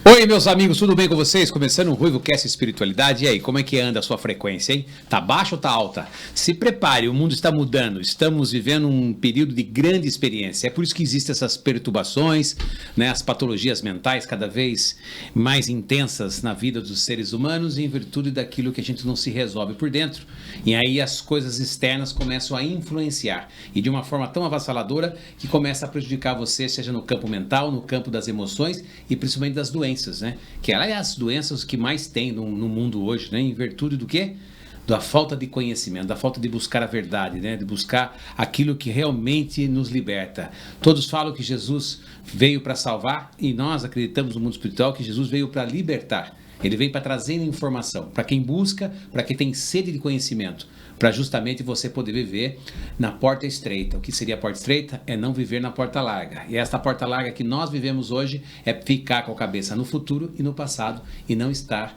Oi, meus amigos, tudo bem com vocês? Começando o RuivoCast Espiritualidade. E aí, como é que anda a sua frequência, hein? Tá baixa ou tá alta? Se prepare, o mundo está mudando. Estamos vivendo um período de grande experiência. É por isso que existem essas perturbações, né? As patologias mentais cada vez mais intensas na vida dos seres humanos em virtude daquilo que a gente não se resolve por dentro. E aí as coisas externas começam a influenciar. E de uma forma tão avassaladora que começa a prejudicar você, seja no campo mental, no campo das emoções e principalmente das doenças. Né? Que ela é as doenças que mais tem no mundo hoje, né? Em virtude do quê? Da falta de conhecimento, da falta de buscar a verdade, né? De buscar aquilo que realmente nos liberta. Todos falam que Jesus veio para salvar e nós acreditamos no mundo espiritual que Jesus veio para libertar. Ele veio para trazer informação, para quem busca, para quem tem sede de conhecimento, para justamente você poder viver na porta estreita. O que seria a porta estreita? É não viver na porta larga. E esta porta larga que nós vivemos hoje é ficar com a cabeça no futuro e no passado e não estar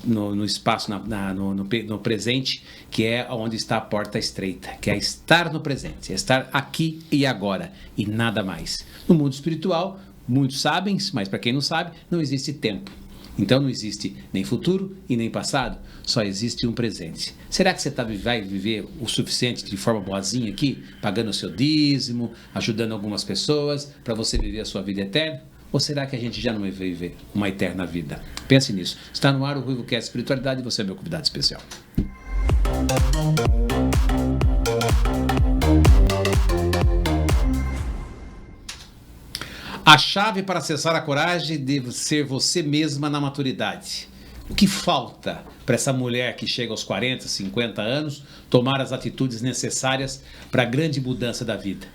no espaço, no presente, que é onde está a porta estreita, que é estar no presente, é estar aqui e agora e nada mais. No mundo espiritual, muitos sabem, mas para quem não sabe, não existe tempo. Então não existe nem futuro e nem passado, só existe um presente. Será que você vai viver o suficiente de forma boazinha aqui, pagando o seu dízimo, ajudando algumas pessoas, para você viver a sua vida eterna? Ou será que a gente já não vai viver uma eterna vida? Pense nisso. Está no ar o RuivoCast Espiritualidade e você é meu convidado especial. A chave para acessar a coragem deve ser você mesma na maturidade. O que falta para essa mulher que chega aos 40, 50 anos tomar as atitudes necessárias para a grande mudança da vida?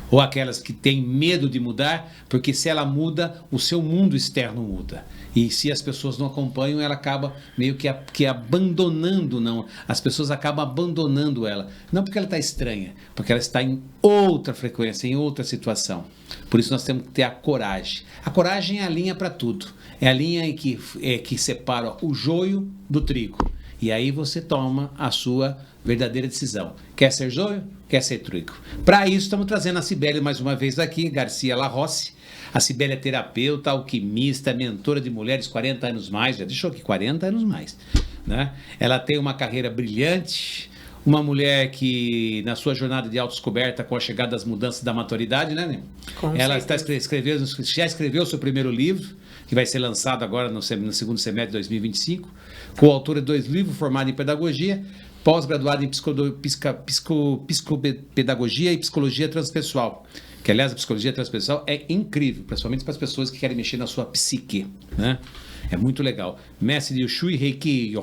Ou aquelas que têm medo de mudar, porque se ela muda, o seu mundo externo muda. E se as pessoas não acompanham, ela acaba meio que abandonando, não. As pessoas acabam abandonando ela. Não porque ela está estranha, porque ela está em outra frequência, em outra situação. Por isso nós temos que ter a coragem. A coragem é a linha para tudo. É a linha que separa o joio do trigo. E aí você toma a sua verdadeira decisão. Quer ser joio? Quer ser trigo? Para isso estamos trazendo a Cibele mais uma vez aqui, Garcia La Rossi. A Cibele é terapeuta, alquimista, mentora de mulheres 40 anos mais, já deixou aqui 40 anos mais, né? Ela tem uma carreira brilhante, uma mulher que na sua jornada de autodescoberta com a chegada das mudanças da maturidade, né? Ela já escreveu o seu primeiro livro, que vai ser lançado agora no segundo semestre de 2025, coautora de 2 livros, formada em pedagogia, pós-graduada em psicopedagogia e psicologia transpessoal. Que, aliás, a psicologia transpessoal é incrível, principalmente para as pessoas que querem mexer na sua psique, né? É muito legal. Mestre de Ushui, Reiki,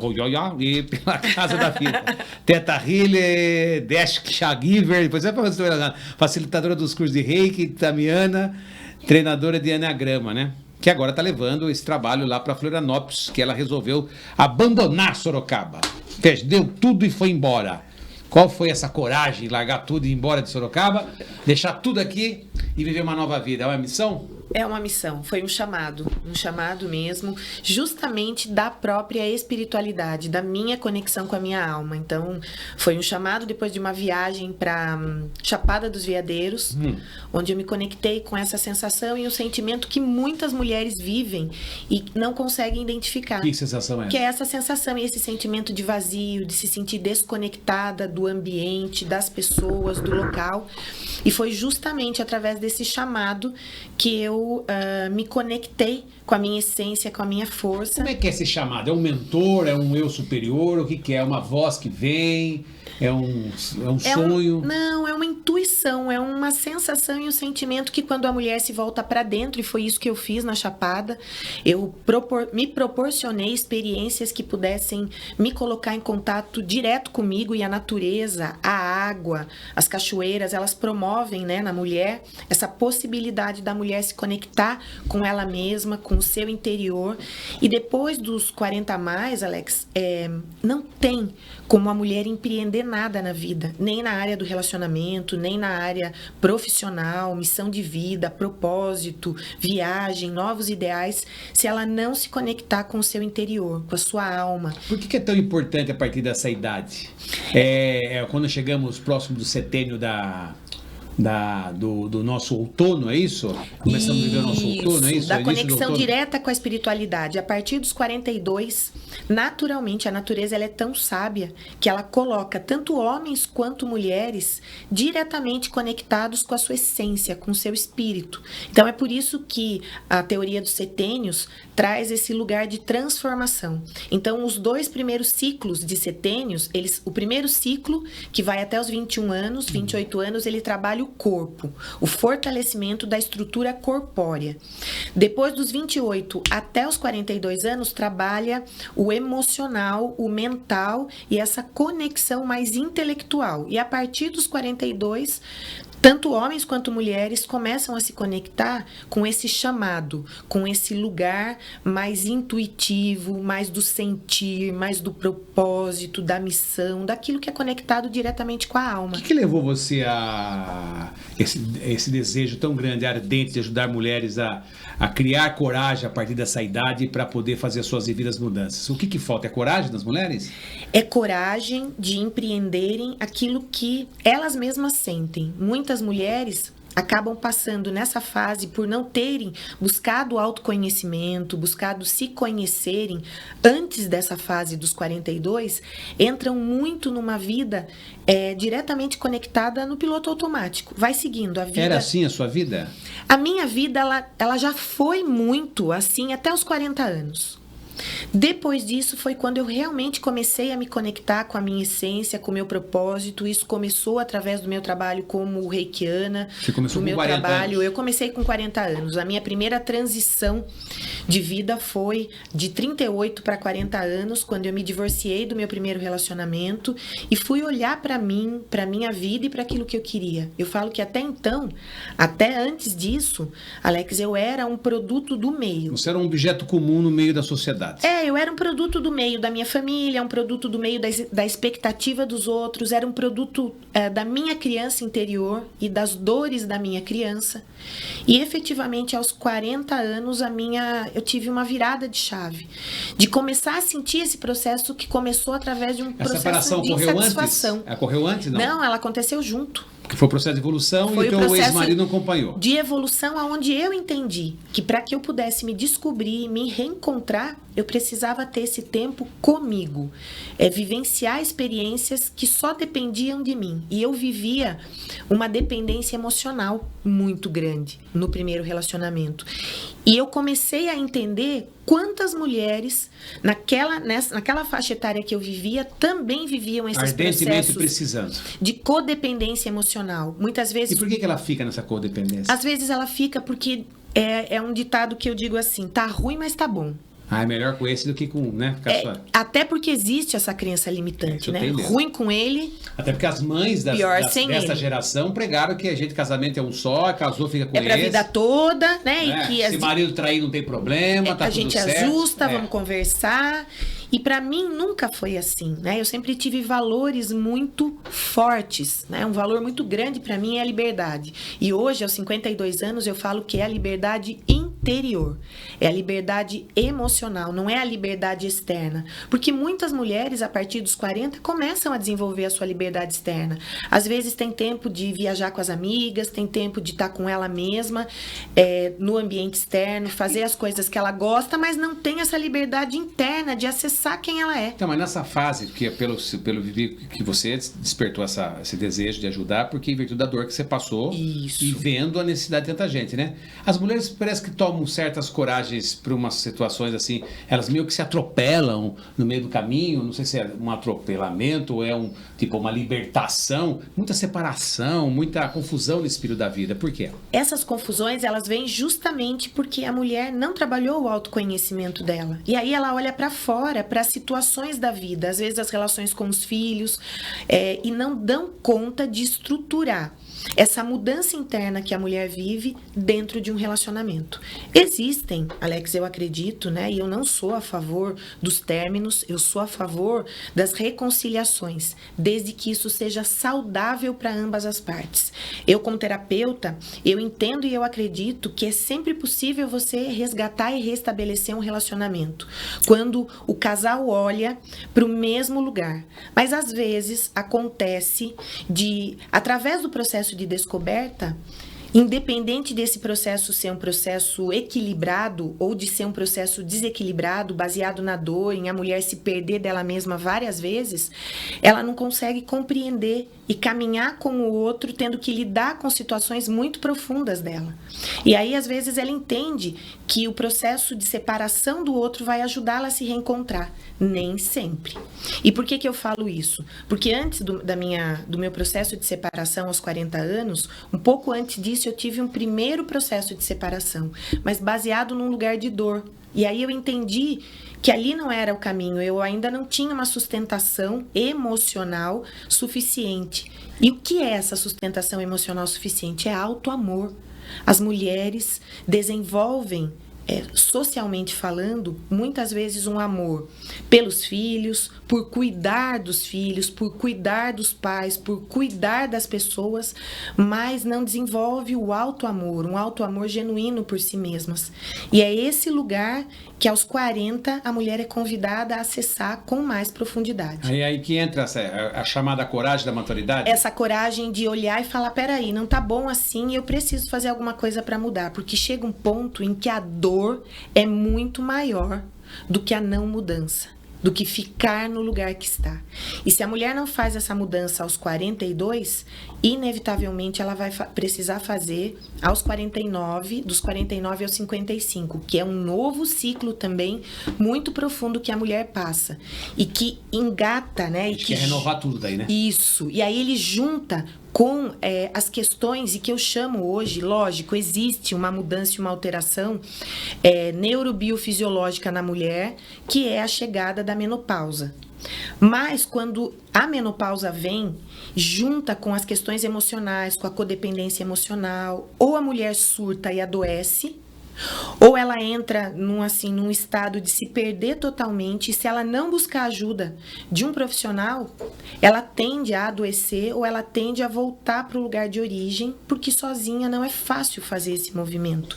e pela Casa da Vida. Teta Healer, Dash Shagiver, depois é facilitadora dos cursos de Reiki, Tamiana, treinadora de Enneagrama, né? Que agora está levando esse trabalho lá para Florianópolis, que ela resolveu abandonar Sorocaba. Perdeu tudo e foi embora. Qual foi essa coragem, largar tudo e ir embora de Sorocaba, deixar tudo aqui e viver uma nova vida? É uma missão? É uma missão, foi um chamado mesmo, justamente da própria espiritualidade, da minha conexão com a minha alma. Então, foi um chamado depois de uma viagem para Chapada dos Veadeiros, onde eu me conectei com essa sensação e um sentimento que muitas mulheres vivem e não conseguem identificar. Que sensação é? Que é essa sensação e esse sentimento de vazio, de se sentir desconectada do ambiente, das pessoas, do local. E foi justamente através desse chamado que eu me conectei com a minha essência, com a minha força. Como é que é esse chamado? É um mentor? É um eu superior? O que é? É uma voz que vem? É um sonho? Não, é uma intuição, é uma sensação e um sentimento que quando a mulher se volta para dentro, e foi isso que eu fiz na Chapada, eu me proporcionei experiências que pudessem me colocar em contato direto comigo e a natureza, a água, as cachoeiras, elas promovem, né, na mulher essa possibilidade da mulher se conectar com ela mesma, com o seu interior. E depois dos 40 a mais, Alex, não tem como a mulher empreender nada na vida, nem na área do relacionamento, nem na área profissional, missão de vida, propósito, viagem, novos ideais, se ela não se conectar com o seu interior, com a sua alma. Por que é tão importante a partir dessa idade? Quando chegamos próximo do setênio do nosso outono, é isso? Começamos a viver o nosso outono, é isso? Da conexão direta com a espiritualidade. A partir dos 42, naturalmente, a natureza ela é tão sábia que ela coloca tanto homens quanto mulheres diretamente conectados com a sua essência, com o seu espírito. Então, é por isso que a teoria dos setênios traz esse lugar de transformação. Então, os 2 primeiros ciclos de setênios, o primeiro ciclo, que vai até os 21 anos, 28 anos, ele trabalha o corpo, o fortalecimento da estrutura corpórea. Depois dos 28 até os 42 anos, trabalha o emocional, o mental e essa conexão mais intelectual. E a partir dos 42, tanto homens quanto mulheres começam a se conectar com esse chamado, com esse lugar mais intuitivo, mais do sentir, mais do propósito, da missão, daquilo que é conectado diretamente com a alma. O que levou você a esse desejo tão grande, ardente, de ajudar mulheres a criar coragem a partir dessa idade para poder fazer as suas devidas mudanças? O que falta? É coragem das mulheres? É coragem de empreenderem aquilo que elas mesmas sentem. Muitas mulheres acabam passando nessa fase por não terem buscado autoconhecimento, buscado se conhecerem antes dessa fase dos 42, entram muito numa vida diretamente conectada no piloto automático. Vai seguindo a vida. Era assim a sua vida? A minha vida, ela já foi muito assim até os 40 anos. Depois disso foi quando eu realmente comecei a me conectar com a minha essência, com o meu propósito. Isso começou através do meu trabalho como reikiana. Você começou com 40 anos? Eu comecei com 40 anos. A minha primeira transição de vida foi de 38 para 40 anos, quando eu me divorciei do meu primeiro relacionamento e fui olhar para mim, para minha vida e para aquilo que eu queria. Eu falo que até então, até antes disso, Alex, eu era um produto do meio. Você era um objeto comum no meio da sociedade. Eu era um produto do meio da minha família, um produto do meio da expectativa dos outros, era um produto da minha criança interior e das dores da minha criança. E efetivamente, aos 40 anos, eu tive uma virada de chave, de começar a sentir esse processo que começou através de um processo de insatisfação. Ela ocorreu antes, não? Não, ela aconteceu junto. Porque foi o processo de evolução e o teu ex-marido não acompanhou. De evolução, onde eu entendi que para que eu pudesse me descobrir, me reencontrar, eu precisava ter esse tempo comigo. Vivenciar experiências que só dependiam de mim. E eu vivia uma dependência emocional muito grande no primeiro relacionamento. E eu comecei a entender quantas mulheres, naquela faixa etária que eu vivia, também viviam esses processos precisando de codependência emocional. Muitas vezes... E por que ela fica nessa codependência? Às vezes ela fica porque é um ditado que eu digo assim, tá ruim, mas tá bom. É melhor com esse do que com, né? Até porque existe essa crença limitante, né? Ruim com ele. Até porque as mães dessa geração pregaram que casamento é um só, casou, fica com esse. É pra vida toda, né? E que se marido trair não tem problema, tá tudo certo. A gente ajusta, vamos conversar. E para mim nunca foi assim, né? Eu sempre tive valores muito fortes, né? Um valor muito grande para mim é a liberdade. E hoje, aos 52 anos, eu falo que é a liberdade interior. É a liberdade emocional, não é a liberdade externa. Porque muitas mulheres, a partir dos 40, começam a desenvolver a sua liberdade externa. Às vezes tem tempo de viajar com as amigas, tem tempo de estar com ela mesma, no ambiente externo, fazer as coisas que ela gosta, mas não tem essa liberdade interna de acessar quem ela é. Então, mas nessa fase, que é pelo que você despertou esse desejo de ajudar, porque em virtude da dor que você passou. Isso. E vendo a necessidade de tanta gente, né? As mulheres parece que tomam certas coragens para umas situações assim, elas meio que se atropelam no meio do caminho, não sei se é um atropelamento ou é uma libertação, muita separação, muita confusão nesse período da vida. Por quê? Essas confusões, elas vêm justamente porque a mulher não trabalhou o autoconhecimento dela. E aí ela olha para fora, para as situações da vida, às vezes as relações com os filhos, e não dão conta de estruturar essa mudança interna que a mulher vive dentro de um relacionamento. Existem, Alex, eu acredito, né? E eu não sou a favor dos términos, eu sou a favor das reconciliações, desde que isso seja saudável para ambas as partes. Eu, como terapeuta, eu entendo e eu acredito que é sempre possível você resgatar e restabelecer um relacionamento, quando o casal olha para o mesmo lugar. Mas, às vezes, acontece através do processo processo de descoberta, independente desse processo ser um processo equilibrado ou de ser um processo desequilibrado, baseado na dor, em a mulher se perder dela mesma várias vezes, ela não consegue compreender e caminhar com o outro, tendo que lidar com situações muito profundas dela. E aí, às vezes, ela entende que o processo de separação do outro vai ajudá-la a se reencontrar. Nem sempre. E por que eu falo isso? Porque antes do meu processo de separação aos 40 anos, um pouco antes disso, eu tive um primeiro processo de separação, mas baseado num lugar de dor. E aí eu entendi que ali não era o caminho, eu ainda não tinha uma sustentação emocional suficiente. E o que é essa sustentação emocional suficiente? É auto-amor. As mulheres desenvolvem, socialmente falando, muitas vezes um amor pelos filhos, por cuidar dos filhos, por cuidar dos pais, por cuidar das pessoas, mas não desenvolve o auto-amor, um auto-amor genuíno por si mesmas. E é esse lugar que aos 40 a mulher é convidada a acessar com mais profundidade. Aí que entra a chamada coragem da maturidade? Essa coragem de olhar e falar, peraí, não tá bom assim, eu preciso fazer alguma coisa para mudar, porque chega um ponto em que a dor é muito maior do que a não mudança, do que ficar no lugar que está. E se a mulher não faz essa mudança aos 42, inevitavelmente ela vai precisar fazer aos 49, dos 49 aos 55, que é um novo ciclo também muito profundo que a mulher passa e que engata, né? Que quer renovar tudo daí, né? Isso. E aí ele junta com as questões, e que eu chamo hoje, lógico, existe uma mudança e uma alteração neurobiofisiológica na mulher, que é a chegada da menopausa. Mas quando a menopausa vem, junta com as questões emocionais, com a codependência emocional, ou a mulher surta e adoece, ou ela entra num estado de se perder totalmente, e se ela não buscar ajuda de um profissional, ela tende a adoecer ou ela tende a voltar para o lugar de origem, porque sozinha não é fácil fazer esse movimento.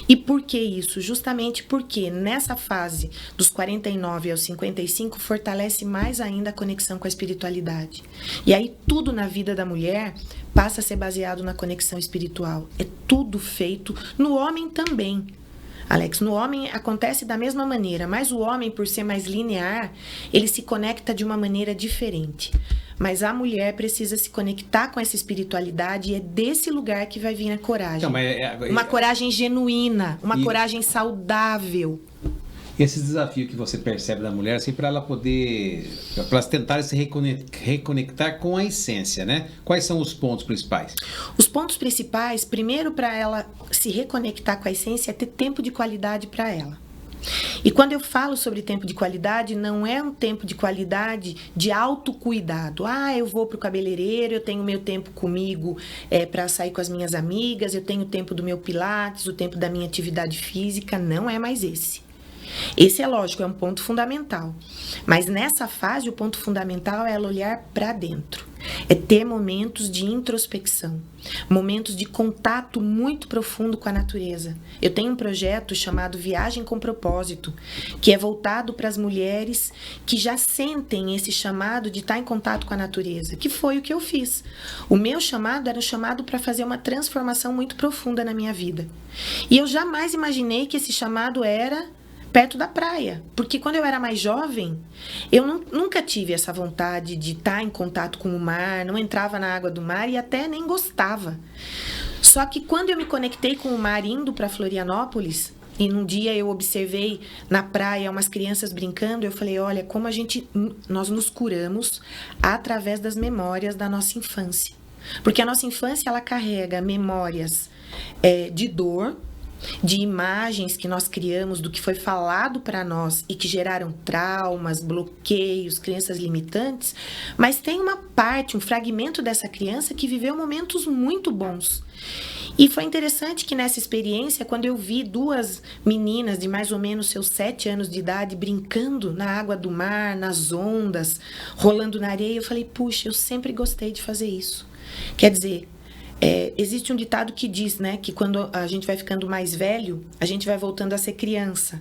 E por que isso? Justamente porque nessa fase dos 49 aos 55 fortalece mais ainda a conexão com a espiritualidade. E aí tudo na vida da mulher passa a ser baseado na conexão espiritual. É tudo feito, no homem também. Alex, no homem acontece da mesma maneira, mas o homem, por ser mais linear, ele se conecta de uma maneira diferente. Mas a mulher precisa se conectar com essa espiritualidade, e é desse lugar que vai vir a coragem. Então, uma coragem genuína, uma coragem saudável. Esse desafio que você percebe da mulher, assim, para ela poder, para elas tentarem se reconectar com a essência, né? Quais são os pontos principais? Os pontos principais, primeiro, para ela se reconectar com a essência, é ter tempo de qualidade para ela. E quando eu falo sobre tempo de qualidade, não é um tempo de qualidade de autocuidado. Eu vou para o cabeleireiro, eu tenho meu tempo comigo para sair com as minhas amigas, eu tenho o tempo do meu pilates, o tempo da minha atividade física. Não é mais esse. Esse é lógico, é um ponto fundamental. Mas nessa fase, o ponto fundamental é ela olhar para dentro. É ter momentos de introspecção, momentos de contato muito profundo com a natureza. Eu tenho um projeto chamado Viagem com Propósito, que é voltado para as mulheres que já sentem esse chamado de estar em contato com a natureza, que foi o que eu fiz. O meu chamado era um chamado para fazer uma transformação muito profunda na minha vida. E eu jamais imaginei que esse chamado era perto da praia, porque quando eu era mais jovem, eu nunca tive essa vontade de estar em contato com o mar, não entrava na água do mar e até nem gostava. Só que quando eu me conectei com o mar indo para Florianópolis, e num dia eu observei na praia umas crianças brincando, eu falei, olha, como nós nos curamos através das memórias da nossa infância. Porque a nossa infância, ela carrega memórias de dor, de imagens que nós criamos do que foi falado para nós e que geraram traumas, bloqueios, crenças limitantes, mas tem uma parte, um fragmento dessa criança que viveu momentos muito bons. E foi interessante que nessa experiência, quando eu vi duas meninas de mais ou menos seus 7 anos de idade brincando na água do mar, nas ondas, rolando na areia, eu falei, puxa, eu sempre gostei de fazer isso. Quer dizer, Existe um ditado que diz, né, que quando a gente vai ficando mais velho, a gente vai voltando a ser criança.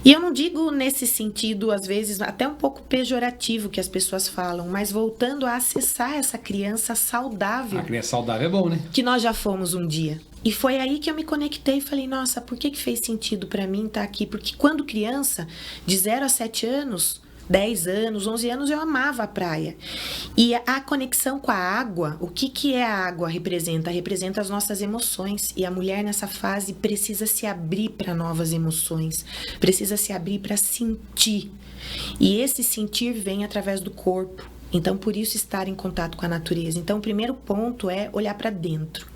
E eu não digo nesse sentido, às vezes, até um pouco pejorativo que as pessoas falam, mas voltando a acessar essa criança saudável. A criança saudável é bom, né? Que nós já fomos um dia. E foi aí que eu me conectei e falei, nossa, por que fez sentido para mim estar aqui? Porque quando criança, de 0 a 7 anos... 10 anos, 11 anos, eu amava a praia. E a conexão com a água, o que é a água representa? Representa as nossas emoções. E a mulher nessa fase precisa se abrir para novas emoções. Precisa se abrir para sentir. E esse sentir vem através do corpo. Então, por isso, estar em contato com a natureza. Então, o primeiro ponto é olhar para dentro.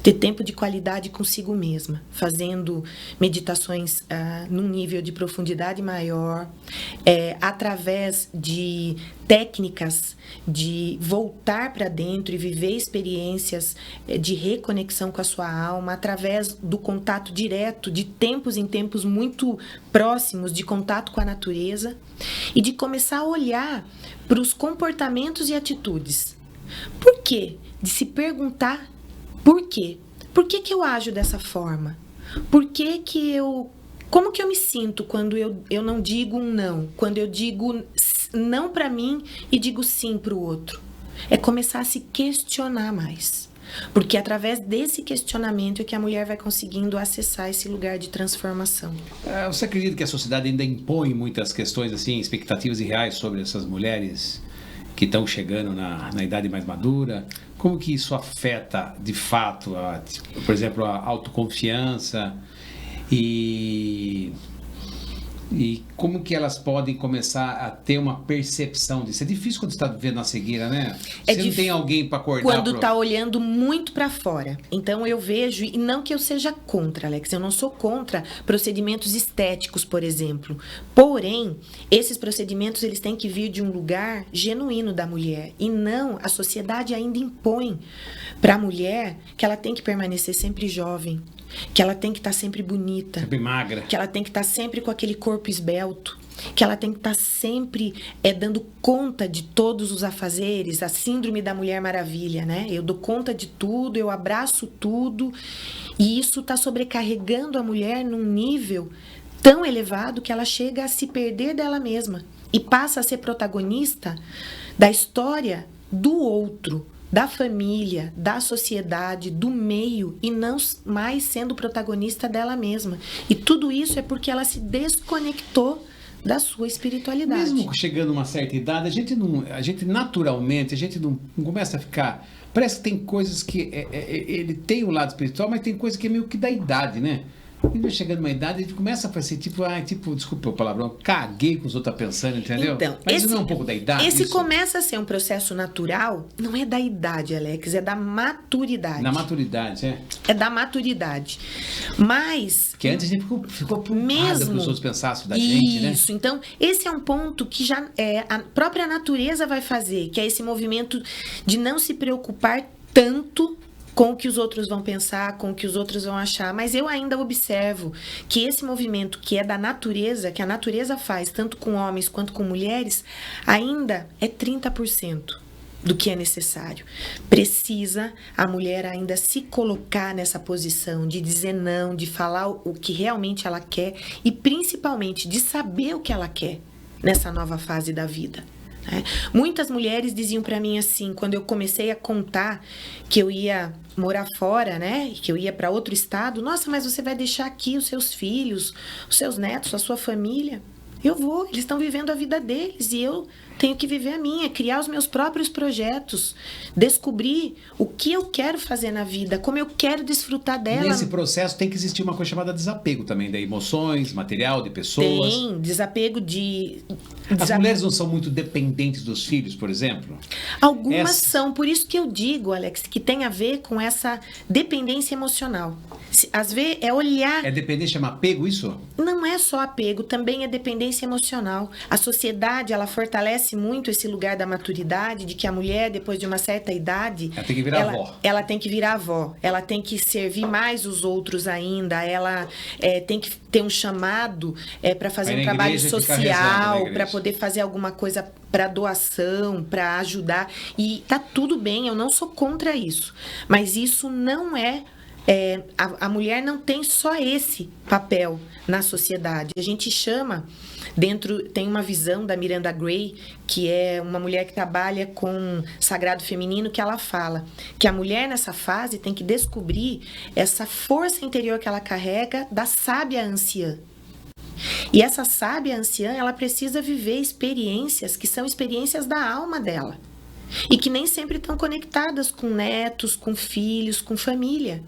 Ter tempo de qualidade consigo mesma. Fazendo meditações num nível de profundidade maior. Através de técnicas de voltar para dentro e viver experiências de reconexão com a sua alma. Através do contato direto, de tempos em tempos muito próximos, de contato com a natureza. E de começar a olhar para os comportamentos e atitudes. Por quê? De se perguntar por quê? Por que eu ajo dessa forma? Por que eu... Como que eu me sinto quando eu não digo um não? Quando eu digo não para mim e digo sim para o outro? É começar a se questionar mais. Porque através desse questionamento é que a mulher vai conseguindo acessar esse lugar de transformação. Você acredita que a sociedade ainda impõe muitas questões, assim, expectativas irreais sobre essas mulheres que estão chegando na idade mais madura? Como que isso afeta, de fato, por exemplo, a autoconfiança e como que elas podem começar a ter uma percepção disso? É difícil quando você está vivendo na cegueira, né? Você não tem alguém para acordar. Quando está olhando muito para fora. Então eu vejo, e não que eu seja contra, Alex, eu não sou contra procedimentos estéticos, por exemplo. Porém, esses procedimentos eles têm que vir de um lugar genuíno da mulher. E não, a sociedade ainda impõe para a mulher que ela tem que permanecer sempre jovem. Que ela tem que estar sempre bonita. Sempre magra. Que ela tem que estar sempre com aquele corpo esbelto. Que ela tem que estar sempre dando conta de todos os afazeres. A síndrome da Mulher Maravilha, né? Eu dou conta de tudo, eu abraço tudo. E isso está sobrecarregando a mulher num nível tão elevado que ela chega a se perder dela mesma. E passa a ser protagonista da história do outro. Da família, da sociedade, do meio e não mais sendo protagonista dela mesma. E tudo isso é porque ela se desconectou da sua espiritualidade. Mesmo chegando a uma certa idade, a gente naturalmente, não começa a ficar... Parece que tem coisas que ele tem o lado espiritual, mas tem coisa que é meio que da idade, né? Ele vai chegando numa idade, ele começa a fazer desculpa o palavrão, caguei com os outros pensando, entendeu? Então, mas isso não é um pouco da idade? Esse começa a ser um processo natural, não é da idade, Alex, é da maturidade. Na maturidade, É da maturidade. Mas... Que antes a gente ficou preocupada que os outros pensassem da gente, né? Isso, então, esse é um ponto que já a própria natureza vai fazer, que é esse movimento de não se preocupar tanto com o que os outros vão pensar, com o que os outros vão achar. Mas eu ainda observo que esse movimento que é da natureza, que a natureza faz, tanto com homens quanto com mulheres, ainda é 30% do que é necessário. Precisa a mulher ainda se colocar nessa posição de dizer não, de falar o que realmente ela quer e principalmente de saber o que ela quer nessa nova fase da vida. Muitas mulheres diziam para mim assim, quando eu comecei a contar que eu ia morar fora, né, que eu ia para outro estado, nossa, mas você vai deixar aqui os seus filhos, os seus netos, a sua família? Eu vou, eles estão vivendo a vida deles e eu tenho que viver a minha, criar os meus próprios projetos, descobrir o que eu quero fazer na vida, como eu quero desfrutar dela. Nesse processo tem que existir uma coisa chamada desapego também, de emoções, material, de pessoas. Tem, desapego de... As mulheres não são muito dependentes dos filhos, por exemplo? Algumas são, por isso que eu digo, Alex, que tem a ver com essa dependência emocional. Às vezes é olhar... É dependência, chama apego isso? Não é só apego, também é dependência emocional. A sociedade, ela fortalece acontece muito esse lugar da maturidade, de que a mulher, depois de uma certa idade... Ela tem que virar avó. Ela tem que virar avó. Ela tem que servir mais os outros ainda. Ela tem que ter um chamado para fazer um trabalho social, para poder fazer alguma coisa para doação, para ajudar. E tá tudo bem, eu não sou contra isso. Mas isso não a mulher não tem só esse papel na sociedade. A gente chama, tem uma visão da Miranda Gray, que é uma mulher que trabalha com sagrado feminino, que ela fala que a mulher nessa fase tem que descobrir essa força interior que ela carrega da sábia anciã. E essa sábia anciã, ela precisa viver experiências que são experiências da alma dela. E que nem sempre estão conectadas com netos, com filhos, com família.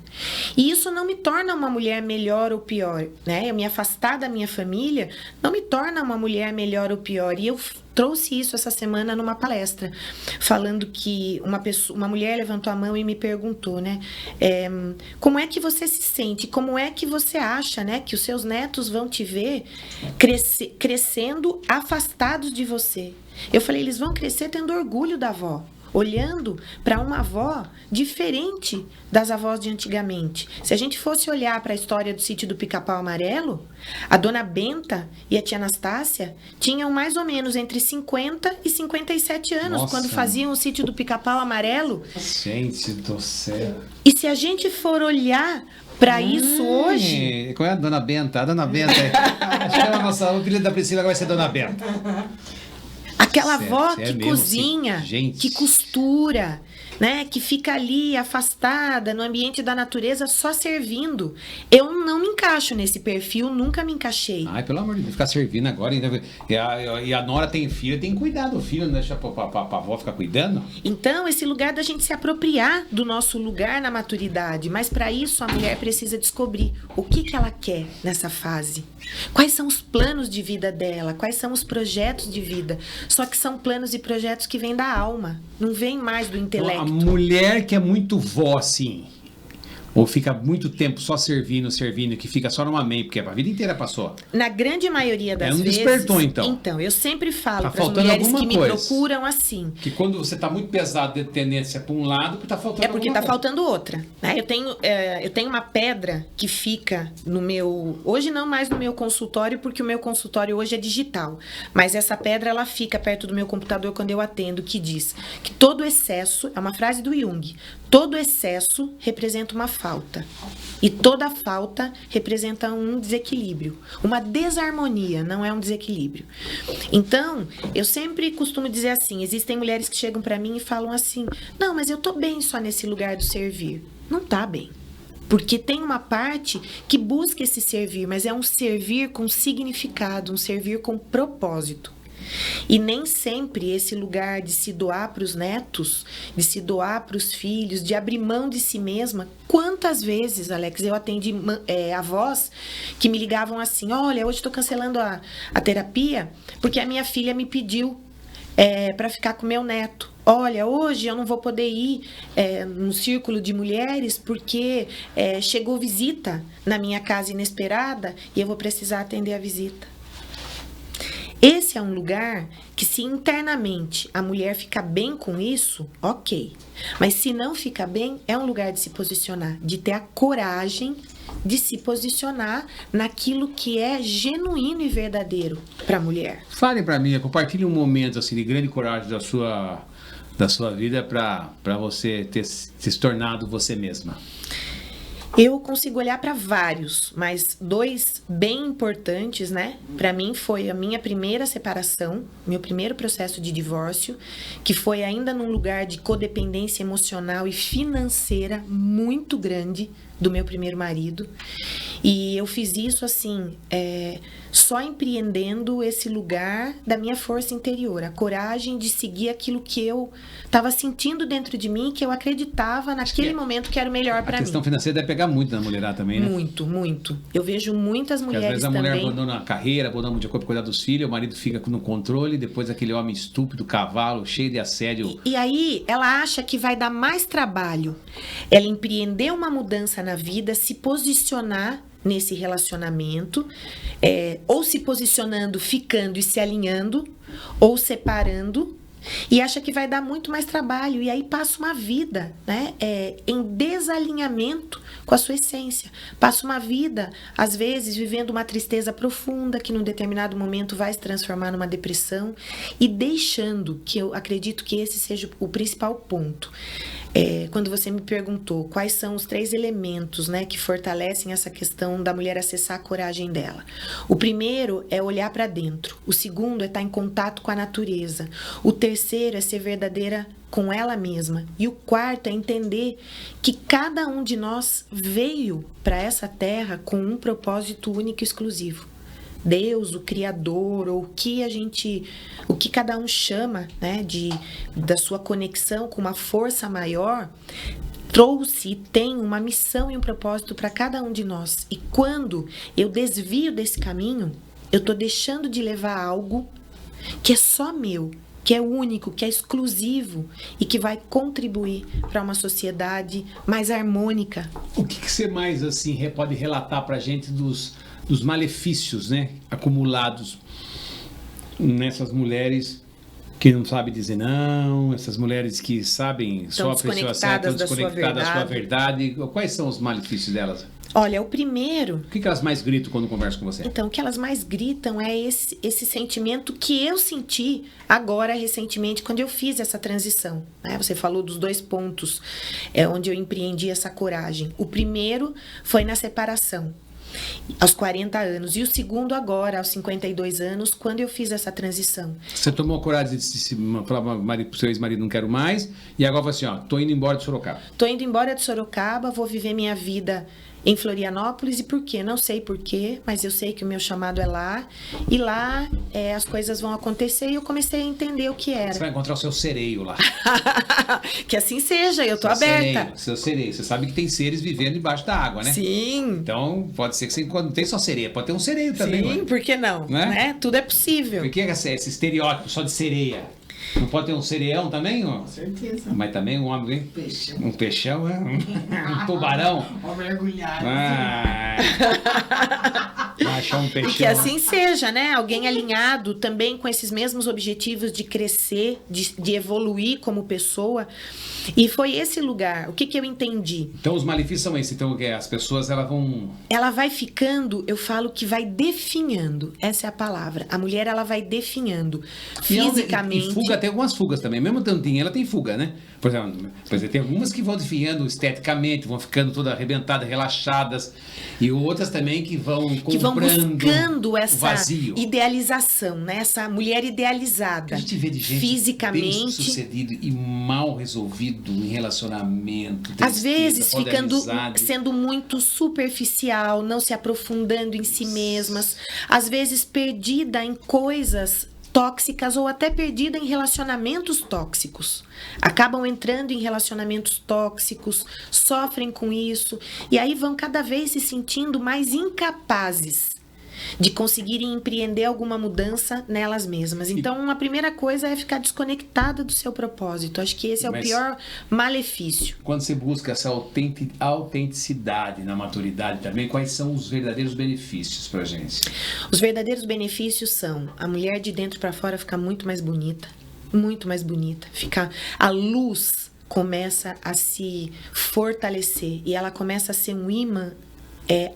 E isso não me torna uma mulher melhor ou pior, né? Eu me afastar da minha família não me torna uma mulher melhor ou pior. E eu trouxe isso essa semana numa palestra, falando que uma mulher levantou a mão e me perguntou, né? Como é que você se sente? Como é que você acha, né, que os seus netos vão te ver crescendo afastados de você? Eu falei, eles vão crescer tendo orgulho da avó, olhando para uma avó diferente das avós de antigamente. Se a gente fosse olhar para a história do sítio do Pica-Pau Amarelo, a dona Benta e a tia Anastácia tinham mais ou menos entre 50 e 57 anos. Nossa, quando faziam o sítio do Pica-Pau Amarelo. Gente do céu. E se a gente for olhar para isso hoje... Qual é a dona Benta? A dona Benta acho que o apelido da Priscila vai ser dona Benta. Aquela avó que cozinha, que costura, né, que fica ali afastada no ambiente da natureza só servindo. Eu não me encaixo nesse perfil, nunca me encaixei. Ai, pelo amor de Deus, ficar servindo agora. E a nora tem filho, tem que cuidar do filho, não deixa pra avó ficar cuidando. Então, esse lugar da gente se apropriar do nosso lugar na maturidade. Mas para isso, a mulher precisa descobrir o que ela quer nessa fase. Quais são os planos de vida dela, quais são os projetos de vida. Só que são planos e projetos que vêm da alma, não vêm mais do intelecto. A mulher que é muito vó, assim, ou fica muito tempo só servindo, que fica só numa mãe, porque a vida inteira passou. Na grande maioria das vezes... despertou, então. Então, eu sempre falo para as mulheres que me procuram assim... Que quando você está muito pesado de tendência para um lado, está faltando É porque está faltando outra. Né? Eu tenho uma pedra que fica no meu... Hoje não mais no meu consultório, porque o meu consultório hoje é digital. Mas essa pedra, ela fica perto do meu computador quando eu atendo, que diz que todo excesso... É uma frase do Jung. Todo excesso representa uma falta. E toda falta representa um desequilíbrio. Uma desarmonia, não é um desequilíbrio. Então, eu sempre costumo dizer assim, existem mulheres que chegam para mim e falam assim, não, mas eu tô bem só nesse lugar do servir. Não tá bem. Porque tem uma parte que busca esse servir, mas é um servir com significado, um servir com propósito. E nem sempre esse lugar de se doar para os netos, de se doar para os filhos, de abrir mão de si mesma. Quantas vezes, Alex, eu atendi avós que me ligavam assim, olha, hoje estou cancelando a terapia porque a minha filha me pediu para ficar com meu neto. Olha, hoje eu não vou poder ir no círculo de mulheres porque chegou visita na minha casa inesperada e eu vou precisar atender a visita. Esse é um lugar que, se internamente a mulher fica bem com isso, ok. Mas se não fica bem, é um lugar de se posicionar, de ter a coragem de se posicionar naquilo que é genuíno e verdadeiro para a mulher. Fale para mim, compartilhe um momento assim, de grande coragem da sua vida para você ter se tornado você mesma. Eu consigo olhar para vários, mas dois bem importantes, né? Para mim foi a minha primeira separação, meu primeiro processo de divórcio, que foi ainda num lugar de codependência emocional e financeira muito grande do meu primeiro marido. E eu fiz isso assim, só empreendendo esse lugar da minha força interior, a coragem de seguir aquilo que eu estava sentindo dentro de mim, que eu acreditava naquele momento que era o melhor para mim. A questão financeira deve pegar muito na mulherada também, né? Muito, muito. Eu vejo muitas mulheres também. Às vezes a mulher abandona a carreira, abandona muito de coisa para cuidar dos filhos, o marido fica no controle, depois aquele homem estúpido, cavalo, cheio de assédio. E aí ela acha que vai dar mais trabalho ela empreender uma mudança na vida, se posicionar nesse relacionamento, ou se posicionando, ficando e se alinhando, ou separando, e acha que vai dar muito mais trabalho, e aí passa uma vida, né, em desalinhamento com a sua essência. Passa uma vida, às vezes, vivendo uma tristeza profunda, que num determinado momento vai se transformar numa depressão, e deixando, que eu acredito que esse seja o principal ponto. Quando você me perguntou quais são os 3 elementos, né, que fortalecem essa questão da mulher acessar a coragem dela. O primeiro é olhar para dentro. O segundo é estar em contato com a natureza. O terceiro é ser verdadeira com ela mesma. E o quarto é entender que cada um de nós veio para essa terra com um propósito único e exclusivo. Deus, o Criador, ou o que cada um chama, né, da sua conexão com uma força maior, trouxe e tem uma missão e um propósito para cada um de nós. E quando eu desvio desse caminho, eu estou deixando de levar algo que é só meu, que é único, que é exclusivo e que vai contribuir para uma sociedade mais harmônica. O que você mais assim pode relatar para a gente dos malefícios, né, acumulados nessas mulheres que não sabem dizer não, essas mulheres que sabem só a pessoa certa, estão desconectadas da sua verdade? Quais são os malefícios delas? Olha, o primeiro... O que elas mais gritam quando conversam com você? Então, o que elas mais gritam é esse sentimento que eu senti agora, recentemente, quando eu fiz essa transição. Né? Você falou dos 2 pontos onde eu empreendi essa coragem. O primeiro foi na separação, aos 40 anos. E o segundo agora, aos 52 anos, quando eu fiz essa transição. Você tomou coragem de falar para o seu ex-marido, não quero mais, e agora falou assim, ó, tô indo embora de Sorocaba. Tô indo embora de Sorocaba, vou viver minha vida em Florianópolis. E por quê? Não sei por quê, mas eu sei que o meu chamado é lá. E lá as coisas vão acontecer e eu comecei a entender o que era. Você vai encontrar o seu sereio lá. Que assim seja, eu tô aberta. Seu sereio. Você sabe que tem seres vivendo embaixo da água, né? Sim. Então, pode ser que você não tem só sereia, pode ter um sereio também. Sim, por que não? Né? Tudo é possível. Por que esse estereótipo só de sereia? Não pode ter um sereião também? Ó? Com certeza. Mas também um homem, hein? Peixão. Um peixão, é? Um tubarão. Uma mergulhada. Vai achar um peixão. E que assim seja, né? Alguém alinhado também com esses mesmos objetivos de crescer, de evoluir como pessoa. E foi esse lugar. O que eu entendi? Então, os malefícios são esses. Então, as pessoas, elas vão... Ela vai ficando, eu falo que vai definhando. Essa é a palavra. A mulher, ela vai definhando. Fisicamente. E fuga, tem algumas fugas também. Mesmo tantinho, ela tem fuga, né? Por exemplo, tem algumas que vão desfiando esteticamente, vão ficando todas arrebentadas, relaxadas. E outras também que vão buscando essa vazio. Idealização, né? Essa mulher idealizada. A gente vê de gente fisicamente, bem sucedido e mal resolvido em relacionamento. Às vezes sendo muito superficial, não se aprofundando em si mesmas. Às vezes perdida em coisas tóxicas ou até perdida em relacionamentos tóxicos. Acabam entrando em relacionamentos tóxicos, sofrem com isso e aí vão cada vez se sentindo mais incapazes de conseguirem empreender alguma mudança nelas mesmas. Então, a primeira coisa é ficar desconectada do seu propósito. Acho que esse é o pior malefício. Quando você busca essa autenticidade na maturidade também, quais são os verdadeiros benefícios pra gente? Os verdadeiros benefícios são a mulher de dentro para fora ficar muito mais bonita. Muito mais bonita. A luz começa a se fortalecer e ela começa a ser um imã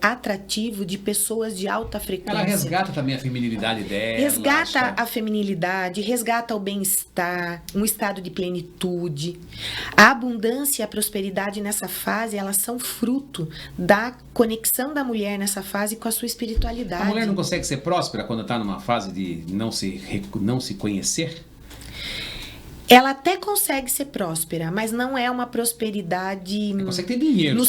atrativo de pessoas de alta frequência. Ela resgata também a feminilidade dela. Resgata a feminilidade, resgata o bem-estar, um estado de plenitude. A abundância e a prosperidade nessa fase, elas são fruto da conexão da mulher nessa fase com a sua espiritualidade. A mulher não consegue ser próspera quando está numa fase de não se conhecer? Ela até consegue ser próspera, mas não é uma prosperidade... Ela consegue ter dinheiro.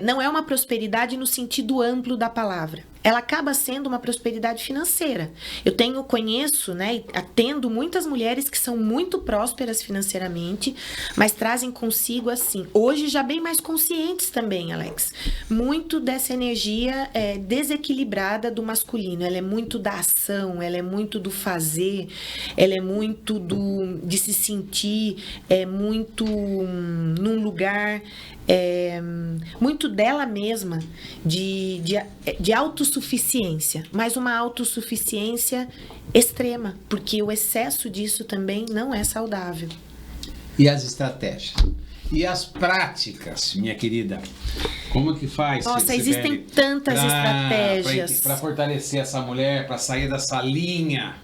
Não é uma prosperidade no sentido amplo da palavra. ela acaba sendo uma prosperidade financeira. Conheço, né, e atendo muitas mulheres que são muito prósperas financeiramente, mas trazem consigo, assim, hoje já bem mais conscientes também, Alex, muito dessa energia desequilibrada do masculino. Ela é muito da ação, ela é muito do fazer, ela é muito de se sentir, muito num lugar... muito dela mesma, de autossuficiência, mas uma autossuficiência extrema, porque o excesso disso também não é saudável. E as estratégias? E as práticas, minha querida? Como que faz? Nossa, existem tantas estratégias. Para fortalecer essa mulher, para sair dessa linha,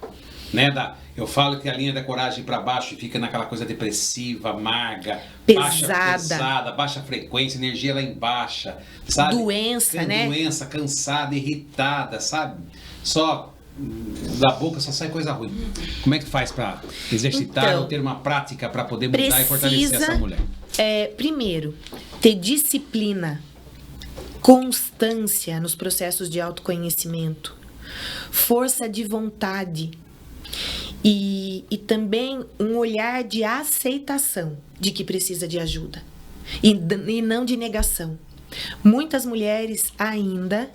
né, eu falo que a linha da coragem para baixo fica naquela coisa depressiva, amarga, pesada, baixa frequência, energia lá embaixo, sabe? Doença, né? Doença, cansada, irritada, sabe? Só da boca só sai coisa ruim. Como é que faz para exercitar ou ter uma prática para poder mudar e fortalecer essa mulher? Primeiro, ter disciplina, constância nos processos de autoconhecimento, força de vontade. E também um olhar de aceitação de que precisa de ajuda e não de negação. Muitas mulheres ainda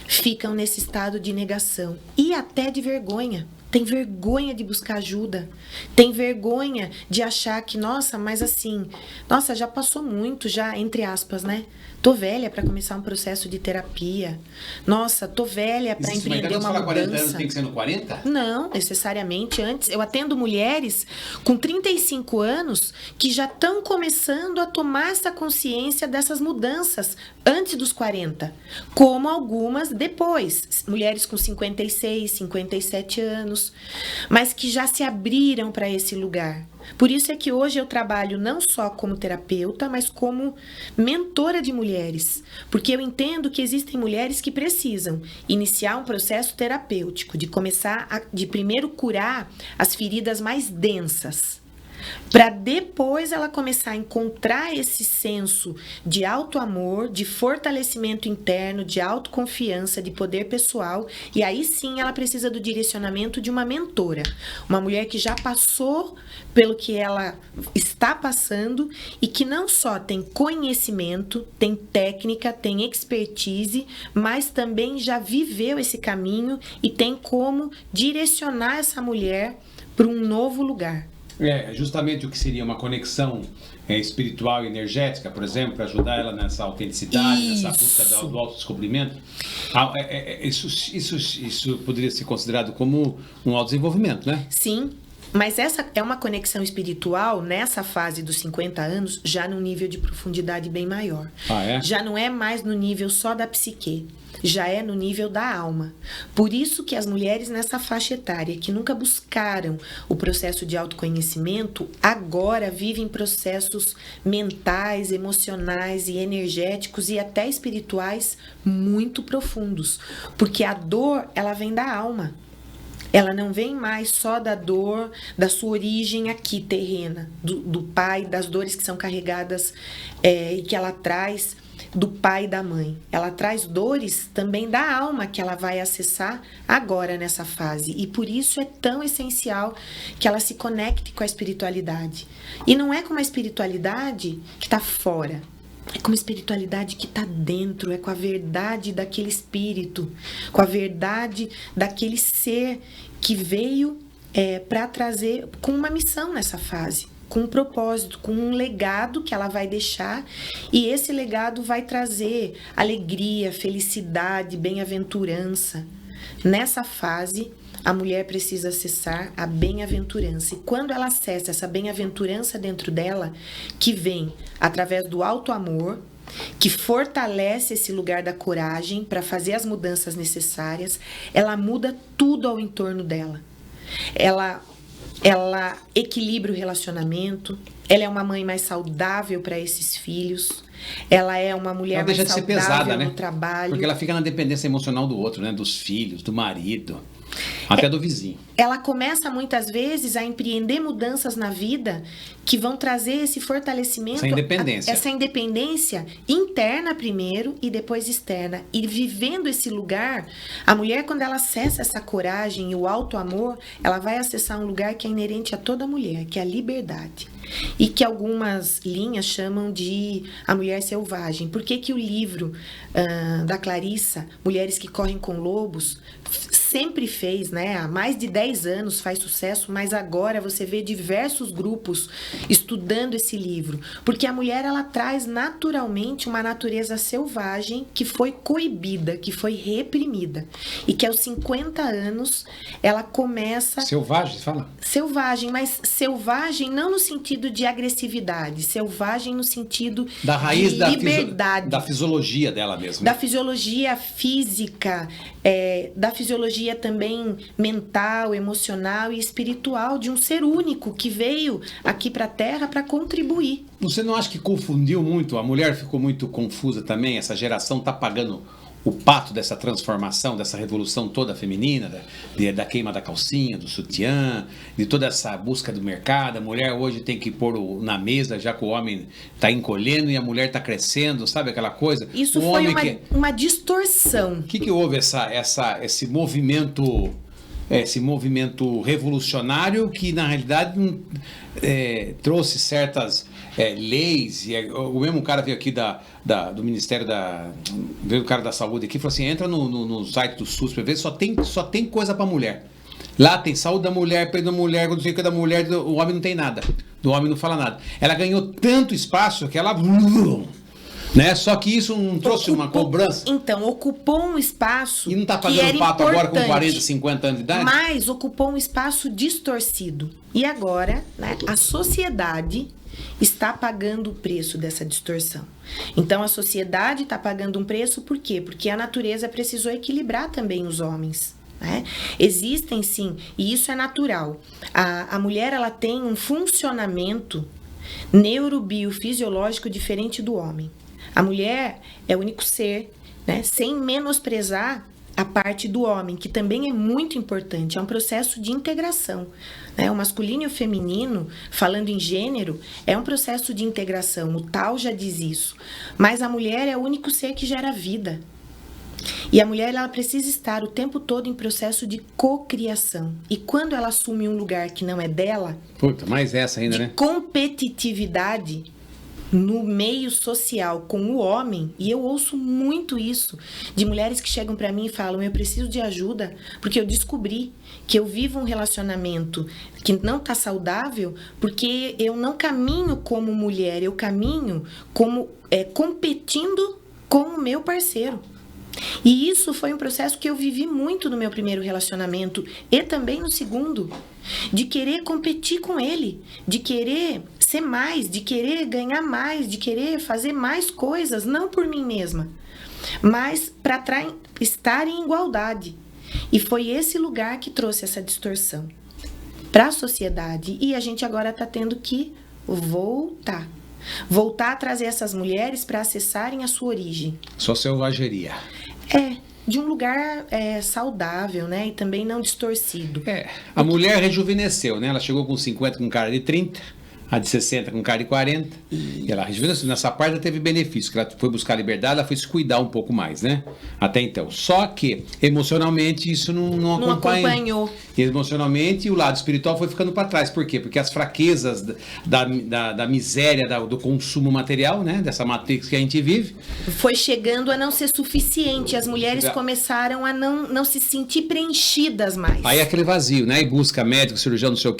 ficam nesse estado de negação e até de vergonha. Tem vergonha de buscar ajuda, tem vergonha de achar que, nossa, mas assim, nossa, já passou muito, já, entre aspas, né? Tô velha para começar um processo de terapia. Nossa, tô velha para empreender uma mudança. 40 anos tem que ser no 40? Não, necessariamente. Antes, eu atendo mulheres com 35 anos que já estão começando a tomar essa consciência dessas mudanças antes dos 40, como algumas depois. Mulheres com 56, 57 anos, mas que já se abriram para esse lugar. Por isso é que hoje eu trabalho não só como terapeuta, mas como mentora de mulheres. Porque eu entendo que existem mulheres que precisam iniciar um processo terapêutico, de começar de primeiro curar as feridas mais densas, para depois ela começar a encontrar esse senso de autoamor, de fortalecimento interno, de autoconfiança, de poder pessoal, e aí sim ela precisa do direcionamento de uma mentora, uma mulher que já passou pelo que ela está passando e que não só tem conhecimento, tem técnica, tem expertise, mas também já viveu esse caminho e tem como direcionar essa mulher para um novo lugar. Justamente o que seria uma conexão espiritual e energética, por exemplo, para ajudar ela nessa autenticidade, nessa busca do autodescobrimento. Isso poderia ser considerado como um autodesenvolvimento, né? Sim, mas essa é uma conexão espiritual nessa fase dos 50 anos, já num nível de profundidade bem maior. Já não é mais no nível só da psique, já é no nível da alma. Por isso que as mulheres nessa faixa etária que nunca buscaram o processo de autoconhecimento, agora vivem processos mentais, emocionais e energéticos e até espirituais muito profundos. Porque a dor, ela vem da alma. Ela não vem mais só da dor, da sua origem aqui terrena, do pai, das dores que são carregadas e que ela traz do pai e da mãe. Ela traz dores também da alma que ela vai acessar agora nessa fase. E por isso é tão essencial que ela se conecte com a espiritualidade. E não é com uma espiritualidade que está fora. É com uma espiritualidade que está dentro, é com a verdade daquele espírito, com a verdade daquele ser que veio para trazer com uma missão nessa fase, com um propósito, com um legado que ela vai deixar, e esse legado vai trazer alegria, felicidade, bem-aventurança. Nessa fase, a mulher precisa acessar a bem-aventurança. E quando ela acessa essa bem-aventurança dentro dela, que vem através do auto-amor, que fortalece esse lugar da coragem para fazer as mudanças necessárias, ela muda tudo ao entorno dela. Ela equilibra o relacionamento, ela é uma mãe mais saudável para esses filhos, ela é uma mulher mais saudável pesada, no né? trabalho. Porque ela fica na dependência emocional do outro, né? Dos filhos, do marido. Até do vizinho. Ela começa muitas vezes a empreender mudanças na vida que vão trazer esse fortalecimento, essa independência interna primeiro e depois externa. E vivendo esse lugar, a mulher, quando ela acessa essa coragem e o auto-amor, ela vai acessar um lugar que é inerente a toda mulher, que é a liberdade. E que algumas linhas chamam de a mulher selvagem. Por que que o livro da Clarissa, Mulheres que Correm com Lobos, sempre fez, né? Há mais de 10 anos faz sucesso, mas agora você vê diversos grupos estudando esse livro. Porque a mulher, ela traz naturalmente uma natureza selvagem que foi coibida, que foi reprimida. E que aos 50 anos, ela começa... Selvagem, você fala? Selvagem, mas selvagem não no sentido de agressividade, selvagem no sentido da raiz de liberdade. Da fisiologia dela mesmo. Da fisiologia física, da fisiologia também mental, emocional e espiritual de um ser único que veio aqui para a Terra para contribuir. Você não acha que confundiu muito? A mulher ficou muito confusa também? Essa geração está pagando o pato dessa transformação, dessa revolução toda feminina, da queima da calcinha, do sutiã, de toda essa busca do mercado. A mulher hoje tem que pôr na mesa, já que o homem está encolhendo e a mulher está crescendo, sabe aquela coisa? Isso foi uma distorção. O que houve esse movimento revolucionário que, na realidade, trouxe certas leis, e o mesmo cara veio aqui do Ministério veio o cara da Saúde aqui e falou assim, entra no site do SUS para ver, só tem coisa para mulher. Lá tem saúde da mulher, perdão da mulher, não sei o que da mulher, o homem não tem nada, do homem não fala nada. Ela ganhou tanto espaço que ela... Né? Só que isso não trouxe uma cobrança. Então, ocupou um espaço. E não está pagando pato agora com 40, 50 anos de idade? Mas ocupou um espaço distorcido. E agora, né, a sociedade está pagando o preço dessa distorção. Então, a sociedade está pagando um preço por quê? Porque a natureza precisou equilibrar também os homens. Né? Existem, sim, e isso é natural. A mulher, ela tem um funcionamento neurobiofisiológico diferente do homem. A mulher é o único ser, né, sem menosprezar a parte do homem, que também é muito importante, é um processo de integração. Né? O masculino e o feminino, falando em gênero, é um processo de integração, o Tao já diz isso. Mas a mulher é o único ser que gera vida. E a mulher, ela precisa estar o tempo todo em processo de cocriação. E quando ela assume um lugar que não é dela, puta, mais essa ainda, de né? Competitividade no meio social com o homem, e eu ouço muito isso de mulheres que chegam para mim e falam, eu preciso de ajuda, porque eu descobri que eu vivo um relacionamento que não está saudável, porque eu não caminho como mulher, eu caminho como competindo com o meu parceiro. E isso foi um processo que eu vivi muito no meu primeiro relacionamento e também no segundo, de querer competir com ele, de querer ser mais, de querer ganhar mais, de querer fazer mais coisas, não por mim mesma, mas para estar em igualdade. E foi esse lugar que trouxe essa distorção para a sociedade, e a gente agora está tendo que voltar a trazer essas mulheres para acessarem a sua origem. Sua selvageria. De um lugar saudável, né? E também não distorcido. A mulher rejuvenesceu, né? Ela chegou com 50 com cara de 30, a de 60 com cara de 40. E ela rejuvenesceu. Nessa parte ela teve benefício, que ela foi buscar liberdade, ela foi se cuidar um pouco mais, né? Até então. Só que, emocionalmente, isso não acompanhou. Emocionalmente, o lado espiritual foi ficando para trás. Por quê? Porque as fraquezas da miséria, do consumo material, né? Dessa matrix que a gente vive. Foi chegando a não ser suficiente. As mulheres começaram a não se sentir preenchidas mais. Aí aquele vazio, né? E busca médico, cirurgião, não sei o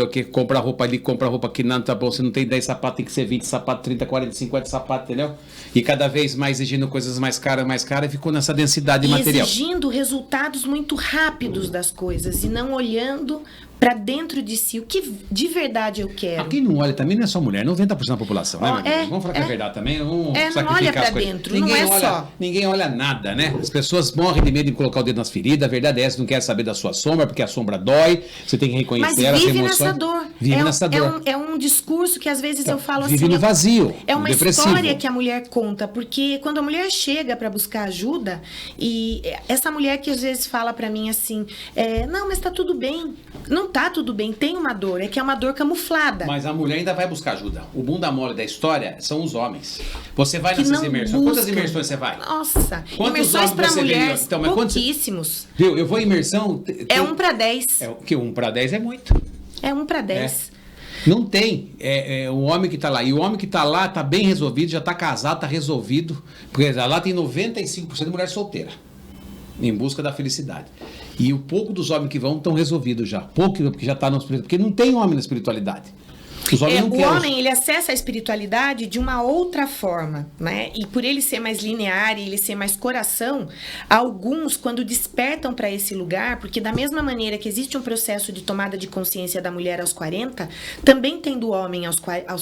quê, compra roupa ali, compra roupa aqui, não, tá bom, você não tem 10 sapatos, tem que ser 20 sapatos, 30, 40, 50 sapatos, entendeu? E cada vez mais exigindo coisas mais caras, e ficou nessa densidade material. Exigindo resultados muito rápidos das coisas e não olhando para dentro de si, o que de verdade eu quero. Quem não olha também não é só mulher, 90% da população, né? Vamos falar que é verdade também, vamos sacrificar não olha para dentro, não é só. Ninguém olha nada, né? As pessoas morrem de medo de colocar o dedo nas feridas, a verdade é essa, não quer saber da sua sombra, porque a sombra dói, você tem que reconhecer ela, vive nessa dor. Vive nessa dor. É um discurso que às vezes eu falo vive assim... no vazio, É uma depressivo. história que a mulher conta, porque quando a mulher chega para buscar ajuda, e essa mulher que às vezes fala para mim assim, não, mas tá tudo bem. Não tá tudo bem, tem uma dor, é que é uma dor camuflada. Mas a mulher ainda vai buscar ajuda. O bunda mole da história são os homens. Você vai Que nessas não imersões. Quantas buscam. imersões você vai? Nossa, Quantos imersões homens para você vê? mulher, Então, mas quantos- pouquíssimos. Viu? Eu vou em imersão... É 1 para 10. Que 1 para 10 é muito. É 1 para 10. Não tem o homem que está lá. E o homem que está lá está bem resolvido, já está casado, está resolvido. Porque lá tem 95% de mulher solteira. Em busca da felicidade. E o pouco dos homens que vão estão resolvidos já. Pouco, porque já está no espiritual. Porque não tem homem na espiritualidade. Os homens não O querem. homem, ele acessa a espiritualidade de uma outra forma, né? E por ele ser mais linear e ele ser mais coração, alguns, quando despertam para esse lugar, porque da mesma maneira que existe um processo de tomada de consciência da mulher aos 40, também tem do homem aos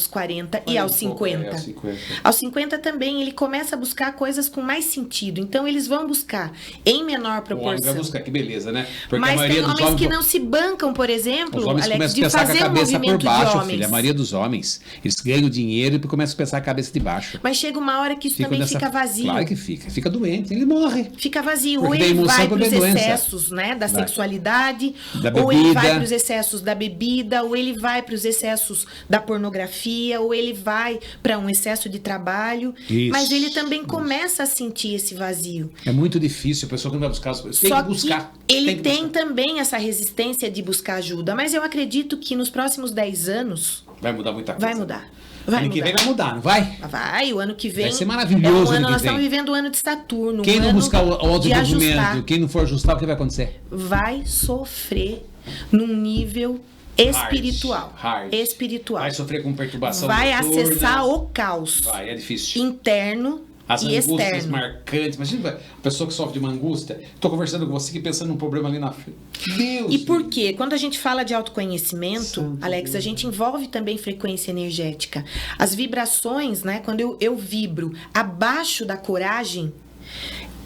40 e aos 50. aos 50. Aos 50 também ele começa a buscar coisas com mais sentido. Então eles vão buscar em menor O homem proporção. vai buscar, que beleza, né? Porque a Mas maioria tem dos homens homens... que não se bancam, por Os exemplo, homens Alex, começam a de pensar com fazer a um cabeça por movimento de baixo, homens. filha. A maioria dos homens, eles ganham dinheiro e começam a pensar a cabeça de baixo. Mas chega uma hora que isso também fica vazio. Claro que fica. Fica doente, ele morre. Fica vazio. Porque Ou da ele emoção vai pra para os doença. excessos, né, da Vai. sexualidade, Da ou ele bebida. vai para os excessos da bebida, ou ele vai para os excessos da pornografia, ou ele vai para um excesso de trabalho. Isso, Mas ele também começa a sentir esse vazio. É muito difícil, a pessoa que não vai buscar... Tem Só que buscar. que ele que tem buscar. também essa resistência de buscar ajuda. Mas eu acredito que nos próximos 10 anos Vai mudar muita coisa. vai mudar. Vai Ano que vem mudar. vai mudar, não vai? Vai, o ano que vem. Vai ser maravilhoso ano que Nós vem. estamos vivendo o ano de Saturno. Quem um não ano buscar o de autodesenvolvimento, ajustar, quem não for ajustar, o que vai acontecer? vai sofrer num nível espiritual. Hard. Espiritual. Vai sofrer com perturbação Vai noturna. acessar o caos Vai, é difícil. interno As e angústias externo. marcantes. Imagina a pessoa que sofre de uma angústia. Estou conversando com você aqui pensando num problema ali na frente. Deus! E por quê? Quando a gente fala de autoconhecimento, Santo Alex, a gente envolve também frequência energética. As vibrações, né? Quando eu vibro abaixo da coragem,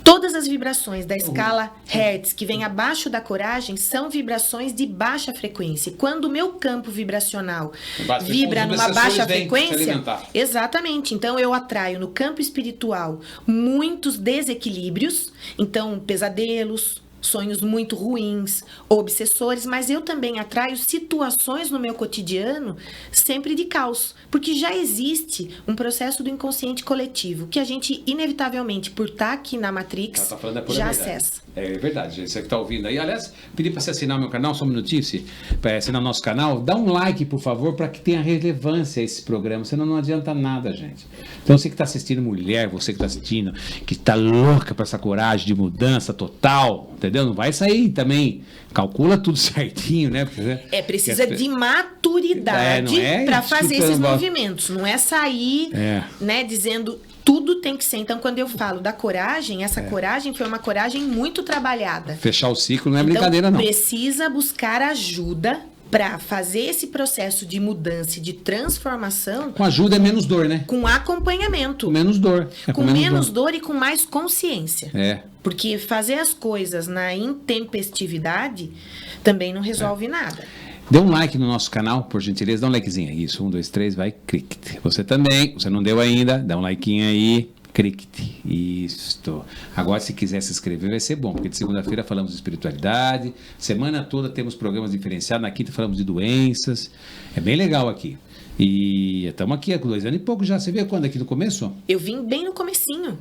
todas as vibrações da escala Hertz que vem abaixo da coragem são vibrações de baixa frequência. Quando o meu campo vibracional Baixa vibra frequência, numa os baixa obsessores vêm se frequência, alimentar. exatamente. Então eu atraio no campo espiritual muitos desequilíbrios, então pesadelos, sonhos muito ruins, obsessores, mas eu também atraio situações no meu cotidiano sempre de caos, porque já existe um processo do inconsciente coletivo que a gente inevitavelmente, por estar aqui na Matrix, Ela tá falando a pura já verdade. acessa. É verdade, gente. Você que está ouvindo aí. Aliás, pedi para você assinar o meu canal, só um minutinho, para assinar o nosso canal. Dá um like, por favor, para que tenha relevância esse programa, senão não adianta nada, gente. Então, você que está assistindo, mulher, você que está assistindo, que está louca para essa coragem de mudança total, entendeu? Não vai sair também. Calcula tudo certinho, né? Precisa de maturidade para fazer esses movimentos. Não é sair, né, dizendo tudo tem que ser. Então, quando eu falo da coragem, essa coragem foi uma coragem muito trabalhada. Fechar o ciclo não é brincadeira, não. Precisa buscar ajuda para fazer esse processo de mudança e de transformação. Com ajuda é menos dor, né? Com acompanhamento. Com menos dor. Com menos dor e com mais consciência. É. Porque fazer as coisas na intempestividade também não resolve nada. Dê um like no nosso canal, por gentileza, dá um likezinho aí. Isso, 1, 2, 3, vai, clique. Você também, você não deu ainda, dá um likeinho aí, clique. Isso. Agora, se quiser se inscrever, vai ser bom, porque de segunda-feira falamos de espiritualidade, semana toda temos programas diferenciados, na quinta falamos de doenças, é bem legal aqui. E estamos aqui há 2 anos e pouco já. Você veio quando aqui no começo? Eu vim bem no comecinho.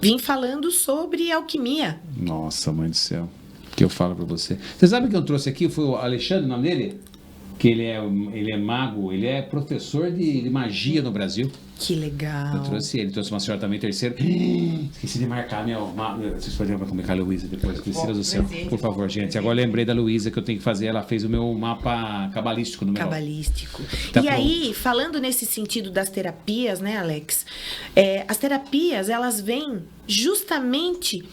Vim falando sobre alquimia. Nossa, mãe do céu. Que eu falo pra você. Você sabe que eu trouxe aqui? Foi o Alexandre, o nome dele? Que ele é mago, ele é professor de magia no Brasil. Que legal. Eu trouxe ele, trouxe uma senhora também, terceiro. Esqueci de marcar vocês podem comunicar a Luísa depois, Priscila do céu. Por favor, gente. Agora lembrei da Luísa que eu tenho que fazer. Ela fez o meu mapa cabalístico no meu. Cabalístico. Tá E pronto. aí, falando nesse sentido das terapias, né, Alex? As terapias, elas vêm justamente...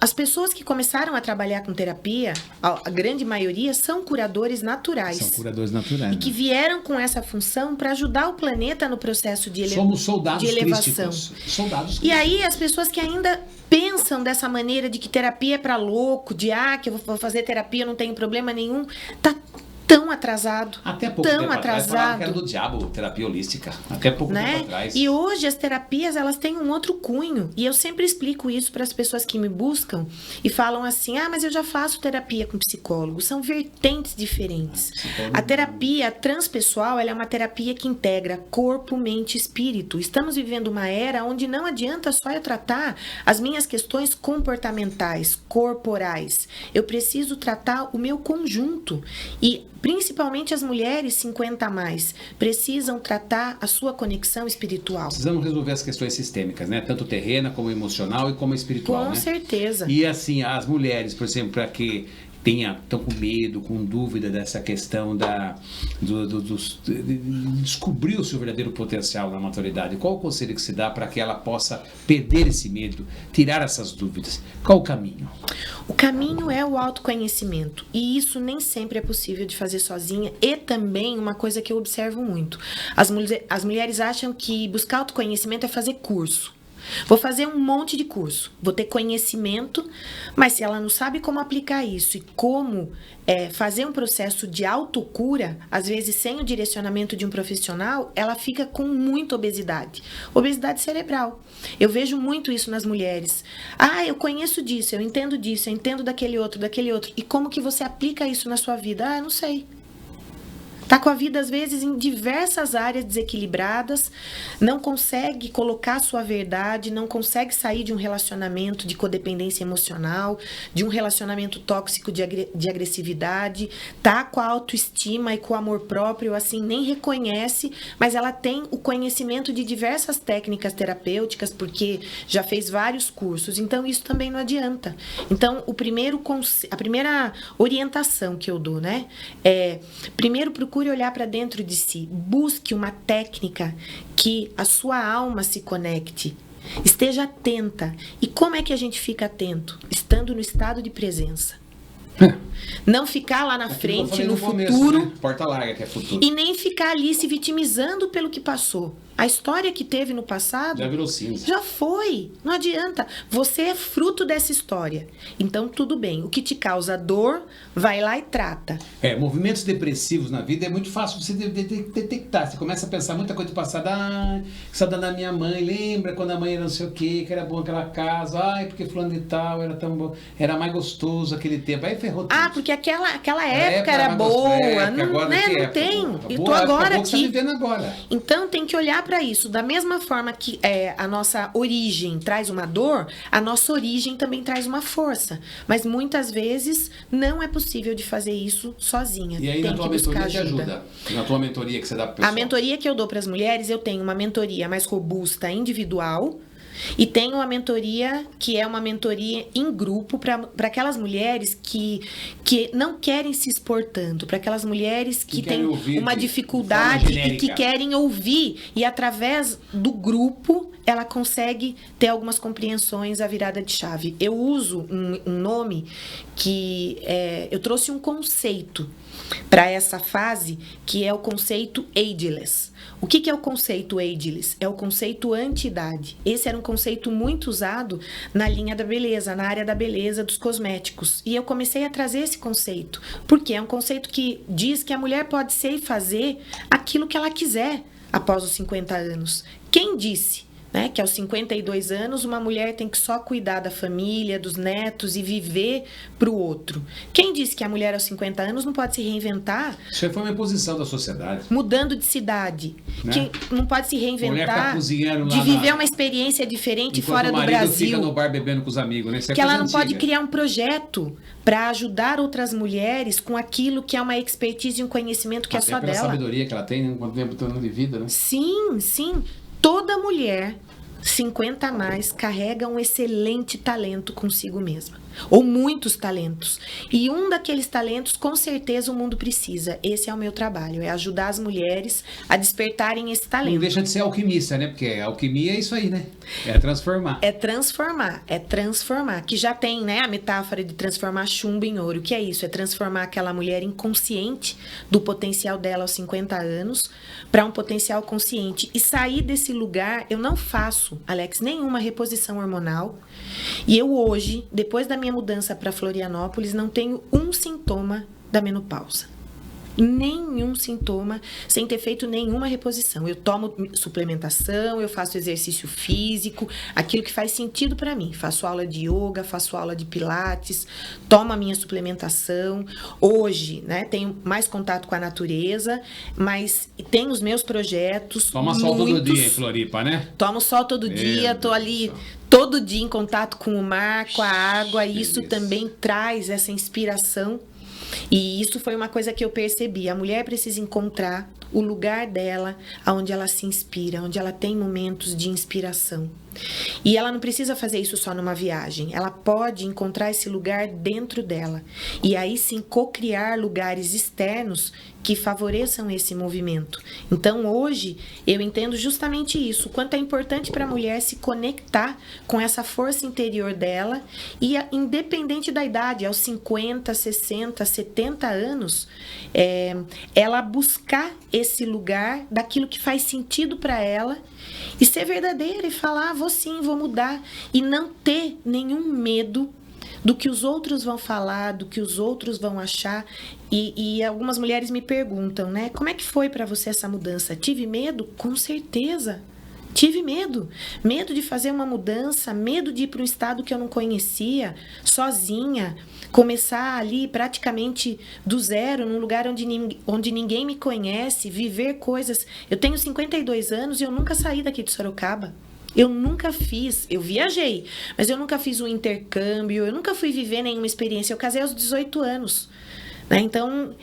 as pessoas que começaram a trabalhar com terapia, a grande maioria, são curadores naturais. São curadores naturais. E que vieram com essa função para ajudar o planeta no processo de, Somos soldados de elevação. crísticos. Soldados E aí as pessoas que ainda pensam dessa maneira de que terapia é para louco, de que eu vou fazer terapia, não tenho problema nenhum, tá tão atrasado. Até pouco tempo atrás falavam que era do diabo, terapia holística. Até pouco tempo atrás. E hoje as terapias, elas têm um outro cunho. E eu sempre explico isso para as pessoas que me buscam e falam assim, mas eu já faço terapia com psicólogo. São vertentes diferentes. A terapia transpessoal, ela é uma terapia que integra corpo, mente e espírito. Estamos vivendo uma era onde não adianta só eu tratar as minhas questões comportamentais, corporais. Eu preciso tratar o meu conjunto. E principalmente as mulheres 50 a mais precisam tratar a sua conexão espiritual. Precisamos resolver as questões sistêmicas, né? Tanto terrena, como emocional e como espiritual, Com né? certeza. E assim, as mulheres, por exemplo, para que estão com medo, com dúvida dessa questão de descobrir o seu verdadeiro potencial na maturidade, qual o conselho que se dá para que ela possa perder esse medo, tirar essas dúvidas? Qual o caminho? O caminho é o autoconhecimento, e isso nem sempre é possível de fazer sozinha. E também uma coisa que eu observo muito, as mulheres acham que buscar autoconhecimento é fazer curso. Vou fazer um monte de curso, vou ter conhecimento, mas se ela não sabe como aplicar isso e como fazer um processo de autocura, às vezes sem o direcionamento de um profissional, ela fica com muita obesidade. Obesidade cerebral. Eu vejo muito isso nas mulheres. Eu conheço disso, eu entendo daquele outro. E como que você aplica isso na sua vida? Eu não sei. Tá com a vida, às vezes, em diversas áreas desequilibradas, não consegue colocar a sua verdade, não consegue sair de um relacionamento de codependência emocional, de um relacionamento tóxico de agressividade, tá com a autoestima e com o amor próprio, assim, nem reconhece, mas ela tem o conhecimento de diversas técnicas terapêuticas, porque já fez vários cursos, então isso também não adianta. Então, a primeira orientação que eu dou, né, primeiro procure olhar para dentro de si, busque uma técnica que a sua alma se conecte, esteja atenta. E como é que a gente fica atento? Estando no estado de presença. Não ficar lá na frente, no futuro, né? Porta larga, que é futuro. E nem ficar ali se vitimizando pelo que passou. A história que teve no passado já virou cinza. Já foi. Não adianta. Você é fruto dessa história. Então, tudo bem. O que te causa dor, vai lá e trata. Movimentos depressivos na vida é muito fácil você detectar. Você começa a pensar muita coisa do passado. Saudade da minha mãe. Lembra quando a mãe era não sei o quê, que era bom aquela casa. Porque fulano de tal era tão bom. Era mais gostoso aquele tempo. Aí ferrou tudo. Porque aquela época era boa. Não tem. Eu tô agora aqui. Tá vivendo agora. Então, tem que olhar para isso. Da mesma forma que a nossa origem traz uma dor, a nossa origem também traz uma força. Mas muitas vezes não é possível de fazer isso sozinha. E aí tem na tua mentoria te ajuda? Na tua mentoria que você dá para o pessoal? A mentoria que eu dou para as mulheres, eu tenho uma mentoria mais robusta individual. E tem uma mentoria que é uma mentoria em grupo para aquelas mulheres que não querem se expor tanto, para aquelas mulheres que têm uma dificuldade e que querem ouvir. E através do grupo ela consegue ter algumas compreensões, a virada de chave. Eu uso um nome que eu trouxe um conceito para essa fase, que é o conceito ageless. O que é o conceito ageless? É o conceito anti-idade. Esse era um conceito muito usado na linha da beleza, na área da beleza dos cosméticos. E eu comecei a trazer esse conceito, porque é um conceito que diz que a mulher pode ser e fazer aquilo que ela quiser após os 50 anos. Quem disse? Que aos 52 anos uma mulher tem que só cuidar da família, dos netos e viver para o outro. Quem disse que a mulher aos 50 anos não pode se reinventar? Isso foi uma imposição da sociedade. Mudando de cidade. Né? Que não pode se reinventar, de viver uma experiência diferente fora do Brasil. Fica no bar bebendo com os amigos, né? Isso que ela não pode criar um projeto para ajudar outras mulheres com aquilo que é uma expertise e um conhecimento que é só dela. A sabedoria que ela tem, né? Quanto tempo de vida, né? Sim, sim. Toda mulher 50 a mais carrega um excelente talento consigo mesma. Ou muitos talentos. E um daqueles talentos, com certeza, o mundo precisa. Esse é o meu trabalho, é ajudar as mulheres a despertarem esse talento. Não deixa de ser alquimista, né? Porque alquimia é isso aí, né? É transformar. É transformar. Que já tem, né, a metáfora de transformar chumbo em ouro. O que é isso? É transformar aquela mulher inconsciente do potencial dela aos 50 anos para um potencial consciente. E sair desse lugar, eu não faço, Alex, nenhuma reposição hormonal. E eu hoje, depois da minha mudança para Florianópolis, não tenho um sintoma da menopausa. nenhum sintoma, sem ter feito nenhuma reposição. Eu tomo suplementação, eu faço exercício físico, aquilo que faz sentido para mim. Faço aula de yoga, faço aula de pilates, tomo a minha suplementação. Hoje, né, tenho mais contato com a natureza, mas tenho os meus projetos. Toma sol todo dia em Floripa, né? Tomo sol todo dia, tô ali todo dia em contato com o mar, com a água, e isso também traz essa inspiração. E isso foi uma coisa que eu percebi. A mulher precisa encontrar o lugar dela, onde ela se inspira, onde ela tem momentos de inspiração. E ela não precisa fazer isso só numa viagem. Ela pode encontrar esse lugar dentro dela. E aí sim co-criar lugares externos que favoreçam esse movimento. Então hoje eu entendo justamente isso. O quanto é importante para a mulher se conectar com essa força interior dela. E independente da idade, aos 50, 60, 70 anos, ela buscar esse lugar daquilo que faz sentido para ela e ser verdadeira e falar, vou sim, vou mudar, e não ter nenhum medo do que os outros vão falar, do que os outros vão achar. E algumas mulheres me perguntam, né, como é que foi para você essa mudança? Tive medo? Com certeza. Tive medo de fazer uma mudança, medo de ir para um estado que eu não conhecia, sozinha, começar ali praticamente do zero, num lugar onde ninguém me conhece, viver coisas. Eu tenho 52 anos e eu nunca saí daqui de Sorocaba. Eu nunca fiz, eu viajei, mas eu nunca fiz um intercâmbio, eu nunca fui viver nenhuma experiência. Eu casei aos 18 anos. Então,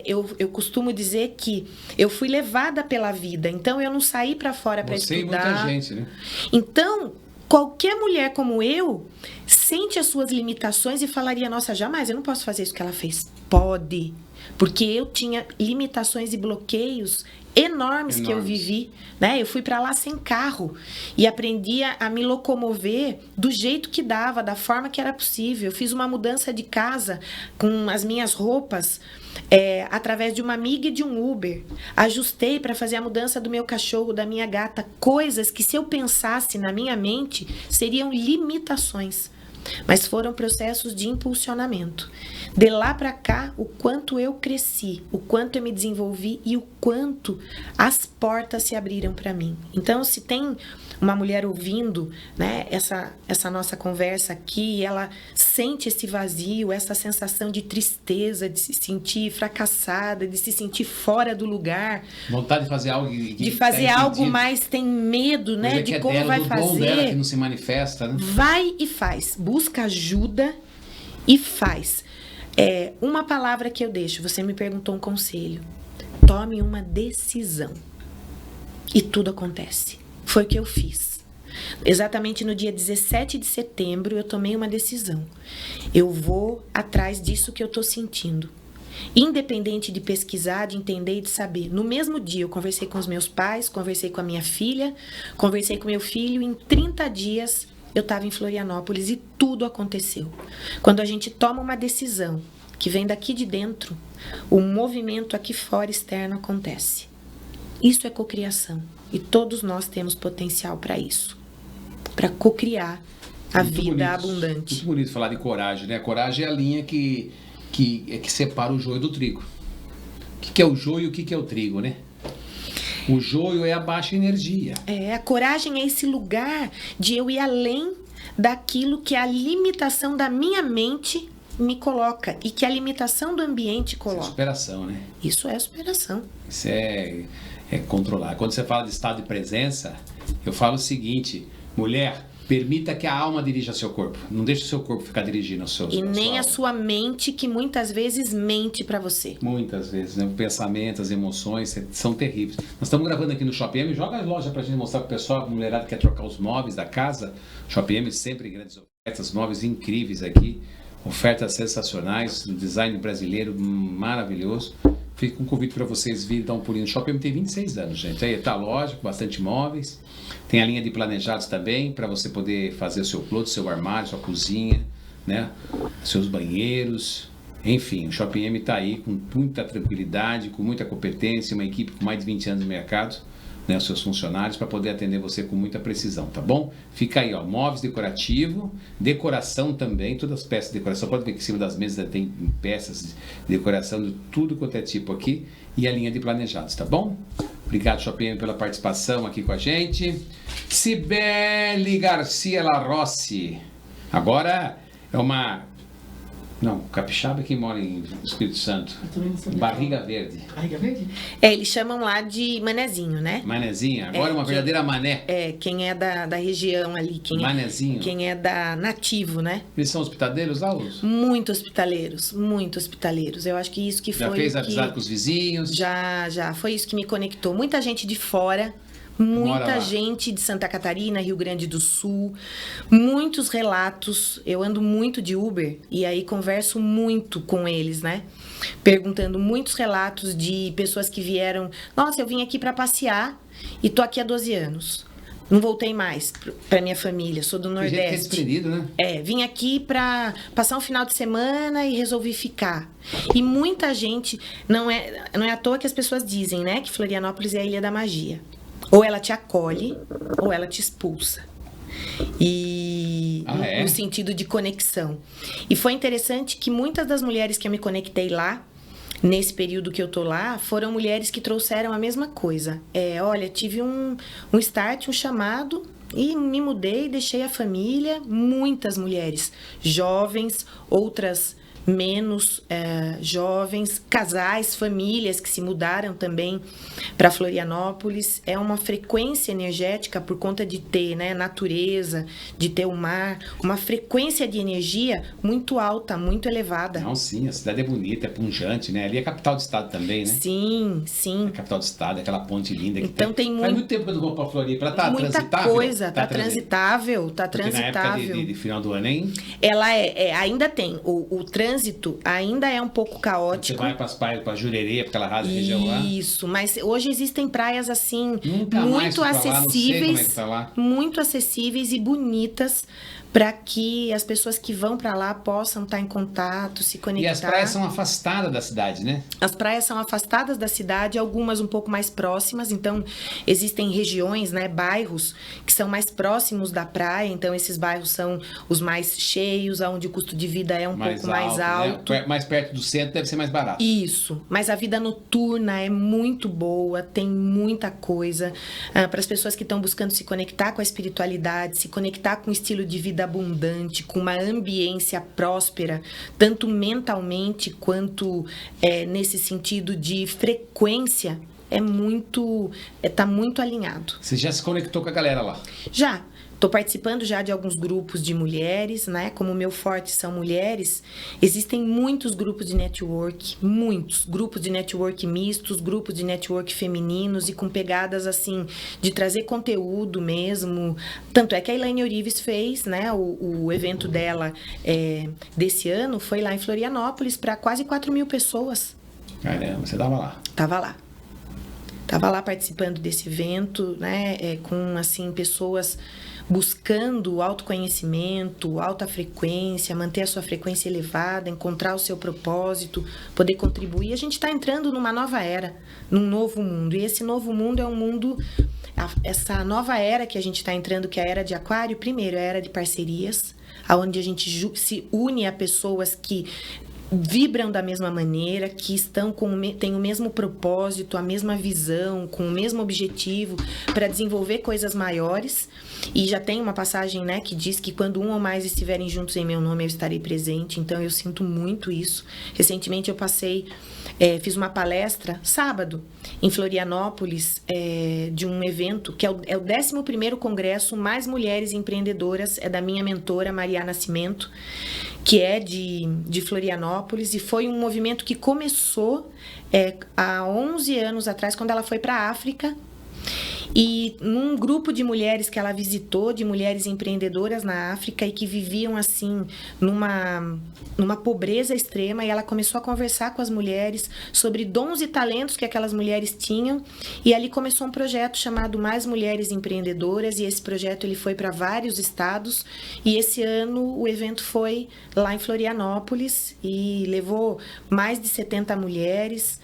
eu costumo dizer que eu fui levada pela vida. Então, eu não saí para fora para estudar. Você e muita gente, né? Então, qualquer mulher como eu sente as suas limitações e falaria, nossa, jamais, eu não posso fazer isso que ela fez. Pode, porque eu tinha limitações e bloqueios enormes que eu vivi, né? Eu fui para lá sem carro e aprendi a me locomover do jeito que dava, da forma que era possível. Eu fiz uma mudança de casa com as minhas roupas através de uma amiga e de um Uber. Ajustei para fazer a mudança do meu cachorro, da minha gata, coisas que se eu pensasse na minha mente seriam limitações. Mas foram processos de impulsionamento. De lá para cá, o quanto eu cresci, o quanto eu me desenvolvi e o quanto as portas se abriram para mim. Então, se tem uma mulher ouvindo, né, essa nossa conversa aqui, ela sente esse vazio, essa sensação de tristeza, de se sentir fracassada, de se sentir fora do lugar. Vontade de fazer algo de fazer algo, mas tem medo, né, de como vai fazer. Dom dela que não se manifesta, né? Vai e faz. Busca ajuda e faz. Uma palavra que eu deixo, você me perguntou um conselho. Tome uma decisão. E tudo acontece. Foi o que eu fiz. Exatamente no dia 17 de setembro, eu tomei uma decisão. Eu vou atrás disso que eu estou sentindo. Independente de pesquisar, de entender e de saber. No mesmo dia, eu conversei com os meus pais, conversei com a minha filha, conversei com meu filho. Em 30 dias, eu estava em Florianópolis e tudo aconteceu. Quando a gente toma uma decisão que vem daqui de dentro, o movimento aqui fora externo acontece. Isso é cocriação. E todos nós temos potencial para isso. Para cocriar a vida abundante. Muito bonito falar de coragem, né? Coragem é a linha que separa o joio do trigo. O que é o joio e o que é o trigo, né? O joio é a baixa energia. A coragem é esse lugar de eu ir além daquilo que a limitação da minha mente me coloca e que a limitação do ambiente coloca. Isso é superação, né? Isso é superação. Isso é controlar. Quando você fala de estado de presença, eu falo o seguinte, mulher, permita que a alma dirija seu corpo. Não deixe o seu corpo ficar dirigindo o seu. E nem a sua mente, que muitas vezes mente para você. Muitas vezes, né? O pensamento, as emoções são terríveis. Nós estamos gravando aqui no Shopping M. Joga a loja pra gente mostrar pro pessoal, a mulherada que quer trocar os móveis da casa. Shopping M sempre grandes ofertas, móveis incríveis aqui. Ofertas sensacionais, design brasileiro maravilhoso. Fica um convite para vocês virem dar um pulinho no Shopping M. Tem 26 anos, gente. Aí tá a loja com bastante móveis. Tem a linha de planejados também, para você poder fazer o seu closet, seu armário, sua cozinha, né? Seus banheiros. Enfim, o Shopping M está aí com muita tranquilidade, com muita competência, uma equipe com mais de 20 anos no mercado. né, os seus funcionários, para poder atender você com muita precisão, tá bom? Fica aí, ó, móveis decorativo, decoração também, todas as peças de decoração, pode ver que em cima das mesas tem peças de decoração de tudo quanto é tipo aqui, e a linha de planejados, tá bom? Obrigado, Shopping, pela participação aqui com a gente. Cibele Garcia La Rossi, agora é uma... Não, capixaba é quem mora em Espírito Santo. Barriga Verde. Barriga Verde? Eles chamam lá de manezinho, né? Manezinha, agora é uma verdadeira mané. Quem é da região ali. Manezinho. Quem é da nativo, né? Eles são hospitaleiros lá, Luz? Muito hospitaleiros, muito hospitaleiros. Eu acho que isso que foi... Já fez amizade com os vizinhos? Já. Foi isso que me conectou. Muita gente de fora... Muita gente de Santa Catarina, Rio Grande do Sul, muitos relatos. Eu ando muito de Uber e aí converso muito com eles, né? Perguntando muitos relatos de pessoas que vieram. Nossa, eu vim aqui para passear e tô aqui há 12 anos. Não voltei mais para minha família, sou do Nordeste. Tem gente que é desprendido, né? Vim aqui para passar um final de semana e resolvi ficar. E muita gente, não é à toa que as pessoas dizem, né, que Florianópolis é a Ilha da Magia. Ou ela te acolhe, ou ela te expulsa. E no sentido de conexão. E foi interessante que muitas das mulheres que eu me conectei lá, nesse período que eu tô lá, foram mulheres que trouxeram a mesma coisa. Olha, tive um start, um chamado, e me mudei, deixei a família. Muitas mulheres jovens, outras menos jovens, casais, famílias que se mudaram também para Florianópolis. É uma frequência energética por conta de ter, né, natureza, de ter o mar, uma frequência de energia muito alta, muito elevada. Não, sim, a cidade é bonita, é punjante, né? Ali é capital do estado também, né? Sim. É capital do estado, aquela ponte linda que então tem faz muito tempo que eu não vou para Floripa. Tá muita transitável? Coisa, tá transitável. Porque na época de final do ano, hein? Ela ainda tem o trânsito ainda é um pouco caótico. Você vai para as praias, para Jurerê, para aquela região lá? Isso, mas hoje existem praias assim Nunca muito mais acessíveis, lá, não sei como é que tá lá. Muito acessíveis e bonitas para que as pessoas que vão para lá possam estar em contato, se conectar. E as praias são afastadas da cidade, né? As praias são afastadas da cidade, algumas um pouco mais próximas. Então, existem regiões, né, bairros que são mais próximos da praia. Então, esses bairros são os mais cheios, onde o custo de vida é um pouco mais alto. Né? Mais perto do centro deve ser mais barato. Isso, mas a vida noturna é muito boa, tem muita coisa. Para as pessoas que estão buscando se conectar com a espiritualidade, se conectar com um estilo de vida abundante, com uma ambiência próspera, tanto mentalmente quanto nesse sentido de frequência, tá muito alinhado. Você já se conectou com a galera lá? Já. Estou participando já de alguns grupos de mulheres, né? Como o meu forte são mulheres, existem muitos grupos de network, muitos grupos de network mistos, grupos de network femininos e com pegadas assim de trazer conteúdo mesmo. Tanto é que a Elaine Orives fez, né? O evento dela desse ano foi lá em Florianópolis para quase 4.000 pessoas. Caramba, você estava lá? Tava lá participando desse evento, né? Com assim pessoas buscando autoconhecimento, alta frequência, manter a sua frequência elevada, encontrar o seu propósito, poder contribuir. A gente está entrando numa nova era, num novo mundo. E esse novo mundo é um mundo... Essa nova era que a gente está entrando, que é a era de Aquário, primeiro, é a era de parcerias, onde a gente se une a pessoas que vibram da mesma maneira, que têm o mesmo propósito, a mesma visão, com o mesmo objetivo para desenvolver coisas maiores. E já tem uma passagem, né, que diz que quando um ou mais estiverem juntos em meu nome, eu estarei presente. Então eu sinto muito isso. Recentemente eu fiz uma palestra sábado em Florianópolis, de um evento que é o 11º Congresso Mais Mulheres Empreendedoras, da minha mentora Maria Nascimento, que é de Florianópolis, e foi um movimento que começou há 11 anos atrás, quando ela foi para a África, e num grupo de mulheres que ela visitou, de mulheres empreendedoras na África e que viviam assim numa pobreza extrema, e ela começou a conversar com as mulheres sobre dons e talentos que aquelas mulheres tinham, e ali começou um projeto chamado Mais Mulheres Empreendedoras, e esse projeto ele foi para vários estados, e esse ano o evento foi lá em Florianópolis e levou mais de 70 mulheres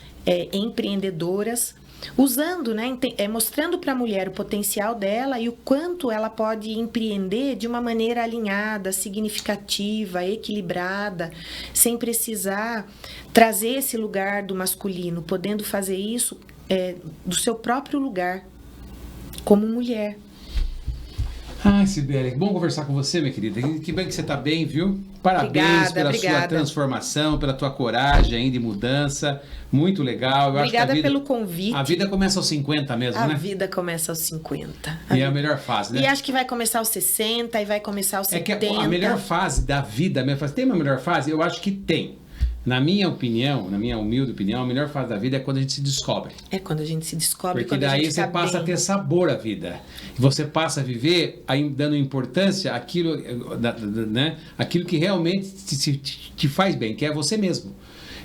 empreendedoras usando, né, mostrando para a mulher o potencial dela e o quanto ela pode empreender de uma maneira alinhada, significativa, equilibrada, sem precisar trazer esse lugar do masculino, podendo fazer isso do seu próprio lugar, como mulher. Ai, Sibeli, bom conversar com você, minha querida. Que bem que você está bem, viu? Parabéns pela sua transformação, pela tua coragem ainda de mudança. Muito legal. Obrigada pelo convite. A vida começa aos 50 mesmo, né? A vida começa aos 50. E é a melhor fase, né? E acho que vai começar aos 60 e vai começar aos 70. É que a melhor fase da vida, tem uma melhor fase? Eu acho que tem. Na minha opinião, na minha humilde opinião, a melhor fase da vida é quando a gente se descobre. É quando a gente se descobre. Porque daí você passa a ter sabor à vida. Você passa a viver dando importância àquilo, né? Aquilo que realmente te faz bem, que é você mesmo.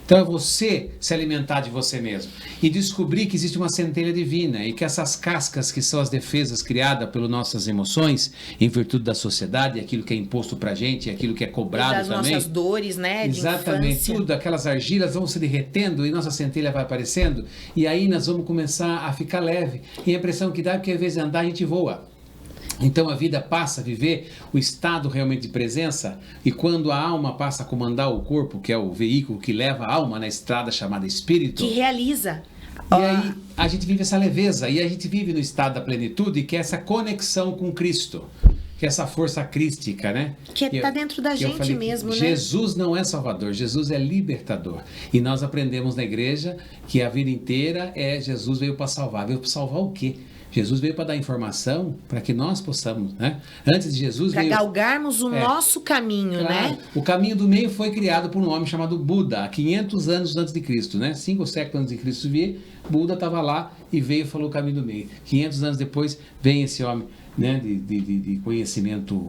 Então é você se alimentar de você mesmo e descobrir que existe uma centelha divina e que essas cascas que são as defesas criadas pelas nossas emoções em virtude da sociedade, aquilo que é imposto pra gente, aquilo que é cobrado das também. Nossas dores, né? Exatamente, tudo, aquelas argilas vão se derretendo e nossa centelha vai aparecendo e aí nós vamos começar a ficar leve. E a impressão que dá é que ao invés de andar a gente voa. Então a vida passa a viver o estado realmente de presença e quando a alma passa a comandar o corpo, que é o veículo que leva a alma na estrada chamada espírito. Que realiza. E aí a gente vive essa leveza e a gente vive no estado da plenitude, que é essa conexão com Cristo, que é essa força crística, né? Que está dentro da gente mesmo, né? Jesus não é salvador, Jesus é libertador. E nós aprendemos na igreja que a vida inteira Jesus veio para salvar. Veio para salvar o quê? Jesus veio para dar informação para que nós possamos, né? Antes de Jesus para galgarmos o nosso caminho, claro, né? O caminho do meio foi criado por um homem chamado Buda, há 500 anos antes de Cristo, né? 5 séculos antes de Cristo vir, Buda estava lá e veio e falou o caminho do meio. 500 anos depois vem esse homem, né, de conhecimento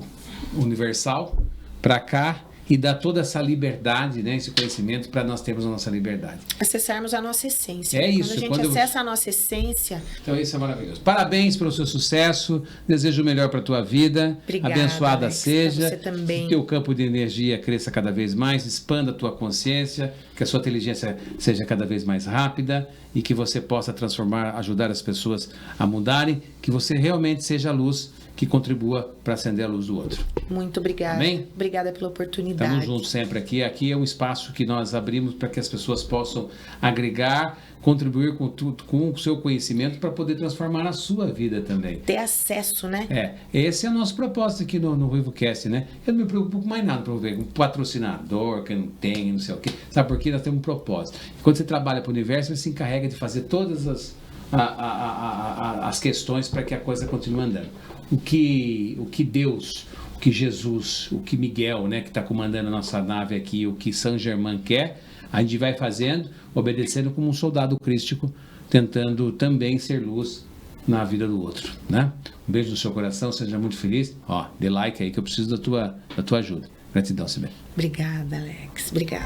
universal para cá e dá toda essa liberdade, né, esse conhecimento para nós termos a nossa liberdade. Acessarmos a nossa essência. É isso. Quando a gente acessa a nossa essência... Então isso é maravilhoso. Parabéns pelo seu sucesso, desejo o melhor para a tua vida. Obrigada, abençoada Alex, seja. você também. Que teu campo de energia cresça cada vez mais, expanda a tua consciência, que a sua inteligência seja cada vez mais rápida e que você possa transformar, ajudar as pessoas a mudarem, que você realmente seja a luz que contribua para acender a luz do outro. Muito obrigada. Amém? Obrigada pela oportunidade. Estamos juntos sempre aqui. Aqui é um espaço que nós abrimos para que as pessoas possam agregar, contribuir com o seu conhecimento para poder transformar a sua vida também. Ter acesso, né? Esse é o nosso propósito aqui no RuivoCast, né? Eu não me preocupo com mais nada para ver um patrocinador que não tem, não sei o quê. Sabe por quê? Nós temos um propósito. E quando você trabalha para o universo, você se encarrega de fazer todas as questões para que a coisa continue andando. O que Deus, o que Jesus, o que Miguel, né, que está comandando a nossa nave aqui, o que Saint Germain quer, a gente vai fazendo, obedecendo como um soldado crístico, tentando também ser luz na vida do outro, né? Um beijo no seu coração, seja muito feliz. Dê like aí que eu preciso da tua ajuda. Gratidão, Sibeli. Obrigada, Alex. Obrigada.